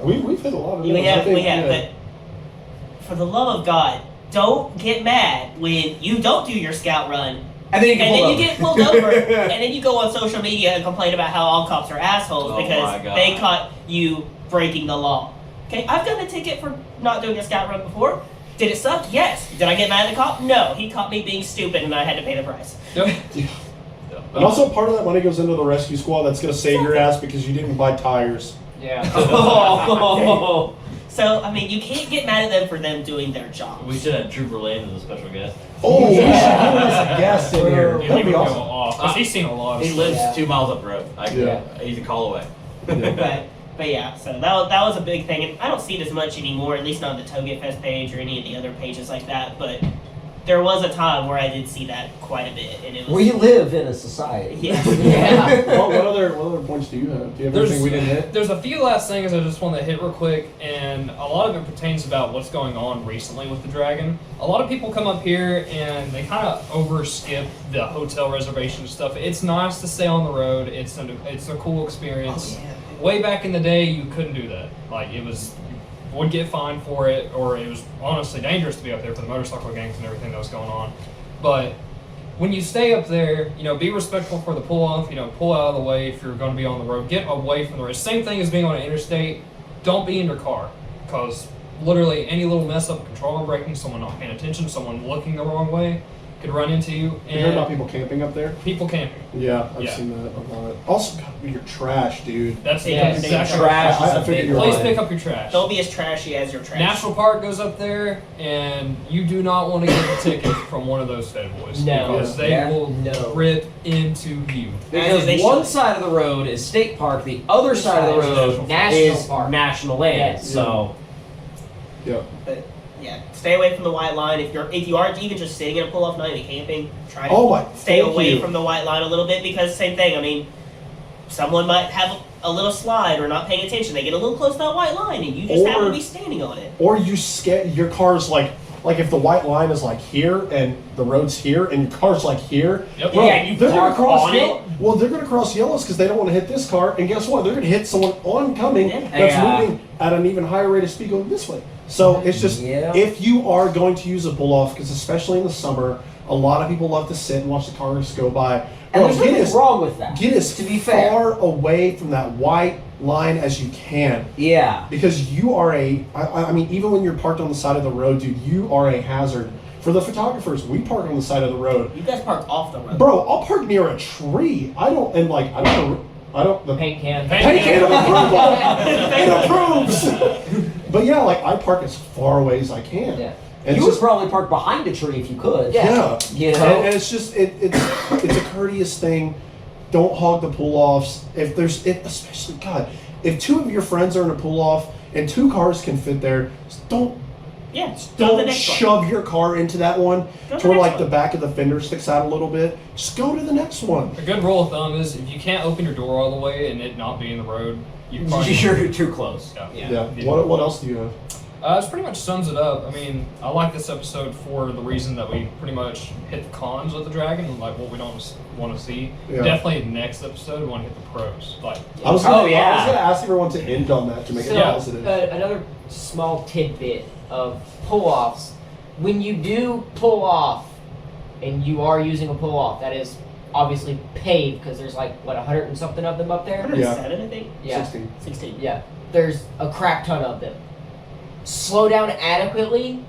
We've hit a lot of We those, I have, think, yeah. but for the love of God, don't get mad when you don't do your scout run. And then you And can then you get pulled over, and then you go on social media and complain about how all cops are assholes Oh my because God. they caught you breaking the law. Okay, I've gotten a ticket for not doing a scout run before. Did it suck? Yes. Did I get mad at the cop? No. He caught me being stupid, and I had to pay the price. Yep. And also, part of that money goes into the rescue squad. That's going to save your ass because you didn't buy tires. Yeah. Oh. So, I mean, you can't get mad at them for them doing their job. We should have Trooper Lane as a special guest. Oh, we should put him as a guest in here. Yeah, That'd be go awesome. off, 'cause he's seen a lot of He stuff. lives Yeah. 2 miles up the road. Yeah. He's a call away. But yeah, so that was a big thing, and I don't see it as much anymore, at least not on the Touge Fest page or any of the other pages like that. But there was a time where I did see that quite a bit, and it was We live in a society. yeah. Yeah. what other points do you have? Do you have anything we didn't hit? There's a few last things I just want to hit real quick, and a lot of it pertains about what's going on recently with the Dragon. A lot of people come up here and they kind of overskip the hotel reservation stuff. It's nice to stay on the road. It's a cool experience. Oh, yeah. Way back in the day, you couldn't do that. You would get fined for it, or it was honestly dangerous to be up there for the motorcycle gangs and everything that was going on. But when you stay up there, be respectful for the pull-off, pull out of the way if you're going to be on the road. Get away from the road. Same thing as being on an interstate. Don't be in your car, because literally any little mess up, control arm braking, someone not paying attention, someone looking the wrong way could run into you. You heard about people camping up there? People camping. Yeah, I've Yeah. seen that a lot. Also, God, your trash, dude. That's Yeah, exactly trash is I a figured big you're Please right. pick up your trash. Don't be as trashy as your trash. National Park goes up there, and you do not want to get a ticket from one of those fed boys. No. Because they Yeah. will No. rip into you. Because They one should. side of the road is state park, the other side of the road National is park. national land. Yes. So Yeah. But yeah, stay away from the white line. If you aren't even just sitting in a pull-off night and camping, try to Oh my, stay thank away you. from the white line a little bit, because same thing. I mean, someone might have a little slide or not paying attention. They get a little close to that white line, and you just happen Or- to be standing on it. Or your car's like if the white line is here and the road's here and your car's here. Yep. Bro, Yeah, you they're gonna park cross on yellow. Well, they're gonna cross yellows because they don't want to hit this car, and guess what? They're gonna hit someone oncoming Yeah. that's Yeah. moving at an even higher rate of speed going this way. So it's just Yeah. if you are going to use a pull off, because especially in the summer, a lot of people love to sit and watch the cars go by. and Bro, there's get nothing as- wrong with that. Get as to be fair. far away from that white line as you can. Yeah. Because you are I mean, even when you're parked on the side of the road, dude, you are a hazard. For the photographers, we park on the side of the road. You guys park off the road. Bro, I'll park near a tree. I don't, the Paint can. paint can of approval. It approves. But yeah, I park as far away as I can. Yeah. And You it's would just, probably park behind a tree if you could. yeah. You know? And it's just, it's a courteous thing. don't hog the pull-offs. Especially, God, if 2 of your friends are in a pull-off and 2 cars can fit there, don't Yeah, go to the next one. shove your car into that one Go to to the where next like the one. back of the fender sticks out a little bit. Just go to the next one. A good rule of thumb is if you can't open your door all the way and it not be in the road, you probably You're too close. Yeah. What else do you have? This pretty much sums it up. I mean, I like this episode for the reason that we pretty much hit the cons with the dragon and like what we don't want to see. Yeah. Definitely next episode we want to hit the pros. Like, I was gonna ask everyone to end on that to make it So, positive. another small tidbit of pull-offs. When you do pull off, and you are using a pull-off, that is obviously paid because there's like, what, 100 and something of them up there? 107, I think. Yeah. 16. 16. Yeah. There's a crap ton of them. Slow down adequately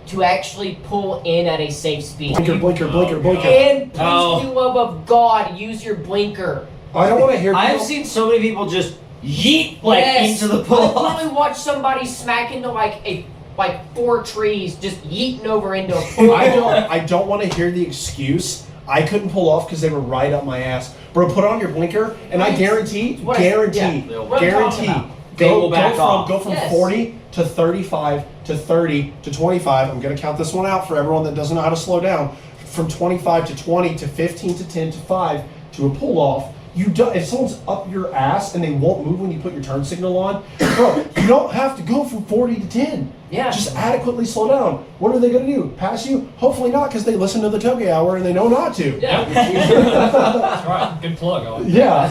to actually pull in at a safe speed. Blinker. And please, Oh. for the love of God, use your blinker. I don't want to hear. I've people- seen so many people just yeet like Yes. into the I pull-off. literally watched somebody smack into like 4 trees, just yeeting over into a pull. I don't want to hear the excuse. I couldn't pull off because they were right up my ass. Bro, put on your blinker, and I guarantee, What I- yeah. What I'm talking about. They will back off. Go from Yes. 40 to 35 to 30 to 25. I'm going to count this one out for everyone that doesn't know how to slow down. From 25 to 20 to 15 to 10 to 5 to a pull off. If someone's up your ass and they won't move when you put your turn signal on, bro, you don't have to go from 40 to 10. Yeah. Just adequately slow down. What are they going to do? Pass you? Hopefully not, because they listen to the Touge Hour and they know not to. Yeah. that's right. Good plug. I like that. Yeah,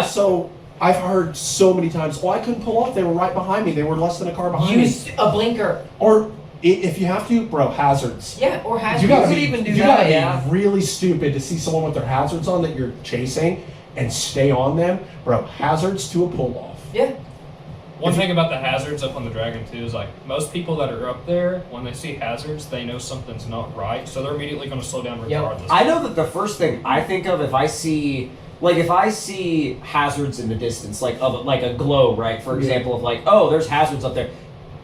so I've heard so many times, oh, I couldn't pull off. They were right behind me. They were less than a car behind Use me. a blinker. Or if you have to, bro, hazards. Yeah, or hazards. You gotta could be, even do you that, gotta yeah. be really stupid to see someone with their hazards on that you're chasing and stay on them. Bro, hazards to a pull off. Yeah. One thing about the hazards up on the dragon too is like most people that are up there, when they see hazards, they know something's not right, so they're immediately going to slow down regardless. I know that the first thing I think of if I see hazards in the distance, like of like a glow, right? For example, of like, oh, there's hazards up there.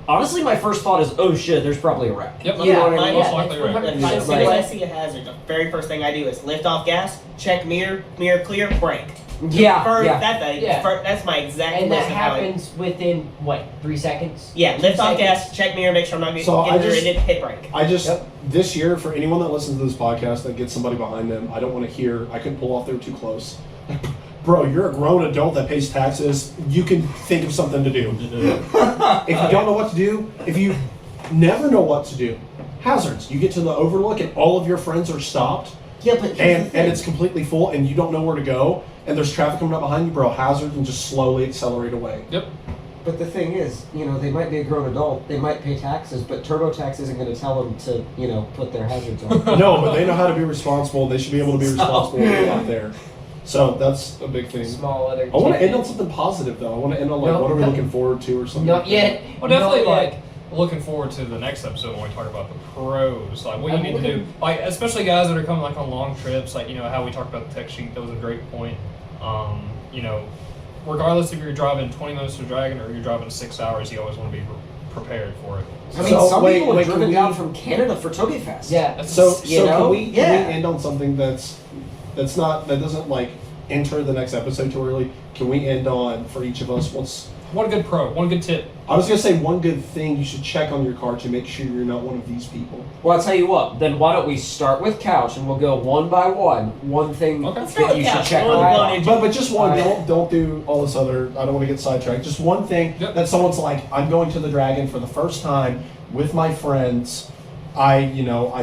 Honestly, my first thought is, oh shit, there's probably a wreck. Yep. You know what I mine- mean? Most likely right. As Yeah, soon as I like- see a hazard, the very first thing I do is lift off gas, check mirror clear, brake. Yeah, First, Yeah. That's my exact And that list of how I- happens within, what, 3 seconds? Yeah, lift 2 off seconds? gas, check mirror, make sure I'm not getting So I into just- it, hit brake. I just, this year, for anyone that listens to this podcast that gets somebody behind them, I don't want to hear, I couldn't pull off, they were too close. Bro, you're a grown adult that pays taxes. You can think of something to do. If you don't know what to do, if you never know what to do, hazards. You get to the overlook and all of your friends are stopped Yeah, but and it's completely full and you don't know where to go and there's traffic coming up behind you, bro, hazards and just slowly accelerate away. Yep. But the thing is, they might be a grown adult, they might pay taxes, but TurboTax isn't going to tell them to, put their hazards on. No, but they know how to be responsible. They should be able to be responsible when they're out there. So that's a big thing. Small other I want to end on tidbits. something positive though. I want to end on like No, what are we no. looking forward to or something. Not yet. Well, definitely Not yet. like looking forward to the next episode when we talk about the pros, like what you need to do, like especially guys that are coming like on long trips, like how we talked about the tech sheet. That was a great point. Regardless if you're driving 20 minutes to Dragon or you're driving 6 hours, you always want to be prepared for it. I mean, So, some wait, people wait, have can driven we- down from Canada for Touge Fest. Yeah. So You know? can we Yeah. end on something that doesn't like enter the next episode too early? Can we end on for each of us One good pro, one good tip. I was gonna say one good thing you should check on your car to make sure you're not one of these people. Well, I'll tell you what. Then why don't we start with Couch and we'll go one by one. One thing Okay. Let's start that with you should Couch. check We'll on. go on into- But just one. Alright. Don't do all this other. I don't want to get sidetracked. Just one thing Yep. that someone's like, I'm going to the Dragon for the first time with my friends. I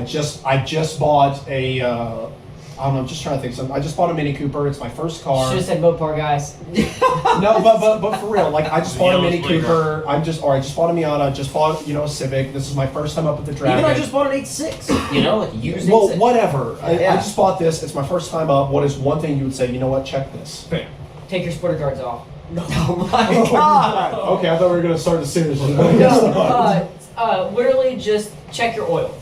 just bought a. I don't know. I'm just trying to think of something. I just bought a Mini Cooper. It's my first car. Should have said Mopar, guys. No, but for real, like I just bought a Yellow Mini Splinter. Cooper. I just bought a Miata. I just bought a Civic. This is my first time up at the Dragon. Even I just bought an 8.6. Like used Well, 8.6. whatever. I Yeah. just bought this. It's my first time up. What is one thing you would say? You know what? Check this. Bam. Take your splitter guards off. Oh my god. Okay, I thought we were gonna start a series. Literally just check your oil.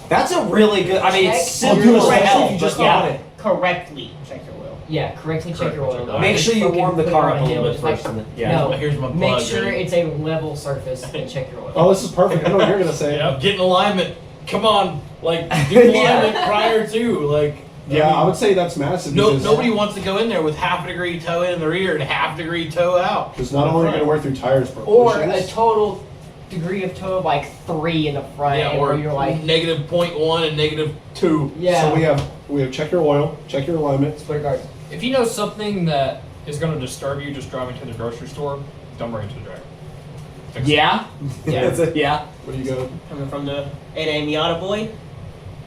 That's a really good. I mean, it's Check simple your as oil. hell, If you just but yeah. bought it. Correctly check your oil. Yeah, correctly check your oil. Correctly. Make sure you Fucking warm the put it car on up a hill. little bit It's like- first. And then, yeah. No, Here's my make plug, sure ready? it's a level surface and check your oil. Oh, this is perfect. I know what you're gonna say. Get in alignment. Come on, like do alignment prior to like. Yeah, I would say that's massive. No, nobody wants to go in there with half a degree toe in the rear and half degree toe out. Because not only are you going to wear through tires, but Or a bushes. total degree of toe of like 3 in the front, Yeah, where or you're like, negative 0.1 and negative 2. yeah. So we have check your oil, check your alignment. Split guard. If you know something that is going to disturb you just driving to the grocery store, don't bring it to the drag. Fix it. Yeah. Yeah. Yeah. Where do you go? Coming from the 8A Miata boy,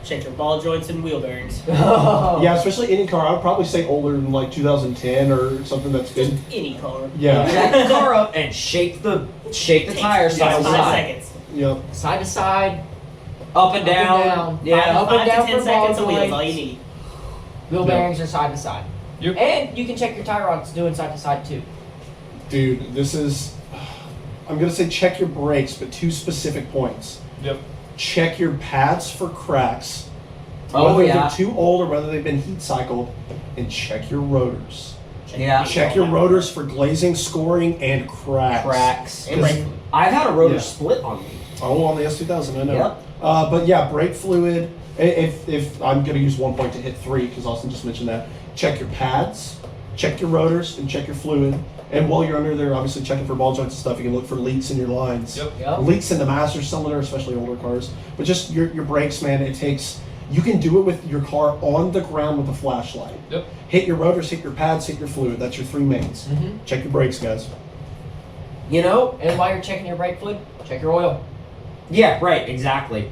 check your ball joints and wheel bearings. Oh. Yeah, especially any car. I would probably say older than like 2010 or something that's Just good. any car. Yeah. Jack the car up and shake the tires Takes side to 5 side. seconds. Yep. Side to side, Up and down. Yeah. Up and 5 down to 10 for ball seconds of wheels, joints. all you need. wheel Yeah. bearings are side to side. Yep. And you can check your tie rods doing side to side too. Dude, this is. I'm going to say check your brakes, but 2 specific points. Yep. Check your pads for cracks. Oh, whether yeah. they're too old or whether they've been heat cycled. And check your rotors. Yeah. Check your rotors for glazing, scoring, and cracks. Cracks. And brake. I've had a rotor Yeah. split on me. Oh, on the S2000, I know. Yep. But yeah, brake fluid. If I'm going to use 1 point to hit 3, because Austin just mentioned that. Check your pads, check your rotors, and check your fluid. And while you're under there, obviously checking for ball joints and stuff, you can look for leaks in your lines. Yep. Yep. Leaks in the master cylinder, especially older cars. But just your brakes, man, it takes. You can do it with your car on the ground with a flashlight. Yep. Hit your rotors, hit your pads, hit your fluid. That's your 3 mains. Mm-hmm. Check your brakes, guys. You know? And while you're checking your brake fluid, check your oil. Yeah, right, exactly.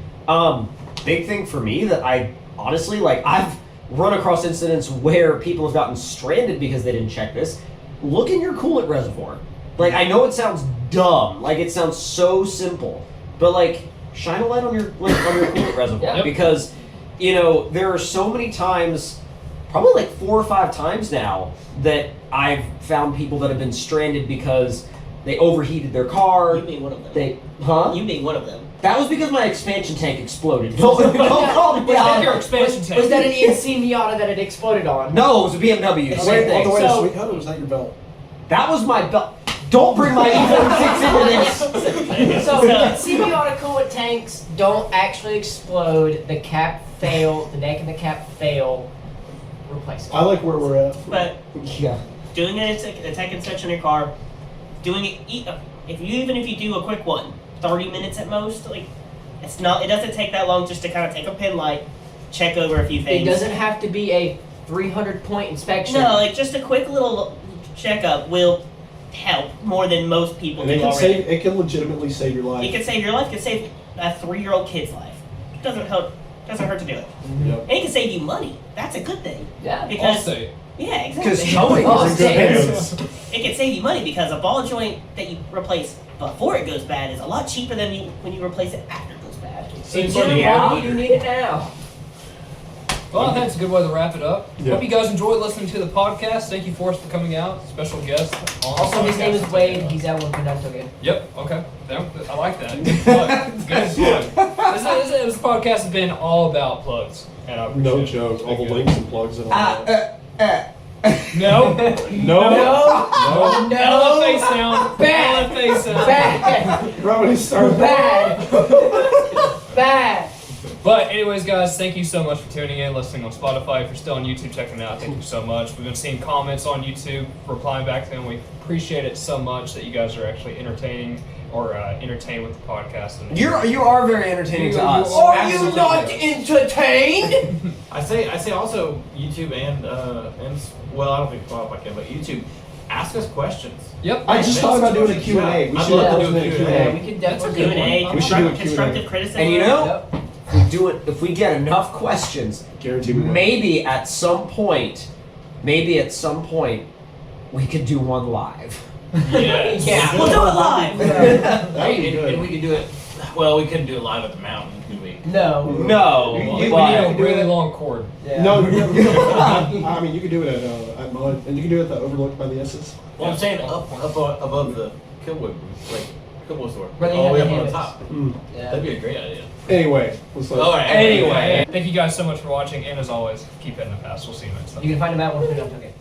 Big thing for me that I honestly, like, I've run across incidents where people have gotten stranded because they didn't check this. Look in your coolant reservoir. Like, I know it sounds dumb, like it sounds so simple, but like, shine a light on your coolant reservoir Yep. because, you know, there are so many times, probably like 4 or 5 times now, that I've found people that have been stranded because they overheated their car. You being one of them. You You being one of them. That was because my expansion tank exploded. Don't call me Check out. your expansion tank. Was that an ENC Miata that it exploded on? No, it was a BMW. It's Same right thing. On the way to So- Sweet Hut, or was that your belt? That was my belt. Don't bring my E46 into this. So ENC Miata coolant tanks don't actually explode. The cap fail. The neck and the cap fail. Replace it. I like where we're at. But Yeah. doing a tech inspection on your car, doing it, even if you do a quick one, 30 minutes at most, like, it's not, it doesn't take that long just to kind of take a pin light, check over a few It things. doesn't have to be a 300-point inspection. No, like just a quick little checkup will help more than most people And do it can already. save. It can legitimately save your life. It can save your life. It can save a 3-year-old kid's life. It doesn't hurt. Doesn't hurt to do it. Yep. And it can save you money. That's a good thing. Yeah. Because Allstate. yeah, Because exactly. towing Oh, is in good it's- hands. It can save you money because a ball joint that you replace before it goes bad is a lot cheaper than when you replace it after it goes bad. Seems If you like Yeah. want it, you need it now. Well, I think it's a good way to wrap it up. Yeah. Hope you guys enjoyed listening to the podcast. Thank you, Forrest, for coming out. Special guest. On the Also, his name is podcast. Wade. He's at one not token. Yep. Okay. I like that. Good plug. Good plug. This podcast has been all about plugs, and I appreciate No it. joke. All the Thank you. links and plugs and all that. No. No. No. No. Face sound. Bad. Face sound. Bad. Right when he started. Bad. Bad. But anyways, guys, thank you so much for tuning in, listening on Spotify. If you're still on YouTube, checking it out, thank you so much. We've been seeing comments on YouTube, replying back to them. We appreciate it so much that you guys are actually entertaining or entertained with the podcast. And You are very entertaining to us. Are you not entertained? I say also YouTube and well, I don't think Spotify can, but YouTube, ask us questions. Yep. I just thought about doing a Q&A. We I'd should love to have do a a Q&A. Yeah, Q&A. we could That's a definitely good do A. one. We should do a Constructive Q&A. criticism. And you know, Yep. if we get enough questions, Guarantee we will. maybe at some point, we could do one live. Yes. Yeah. We'll do it live. That would be And good. we could do it. Well, we couldn't do it live at the mountain, could we? No. No, We need but a really long cord. Yeah. No, I mean you could do it at Mud, and you can do it at the Overlook by the S's. Well, I'm saying up above the Killwood, like Killwood store, Where they all the way have up the on the hammocks. top. Yeah. That'd be a great idea. Anyway, let's All right. Anyway. Thank you guys so much for watching, and as always, keep hitting the pass. We'll see you next time. You can find him at one not token.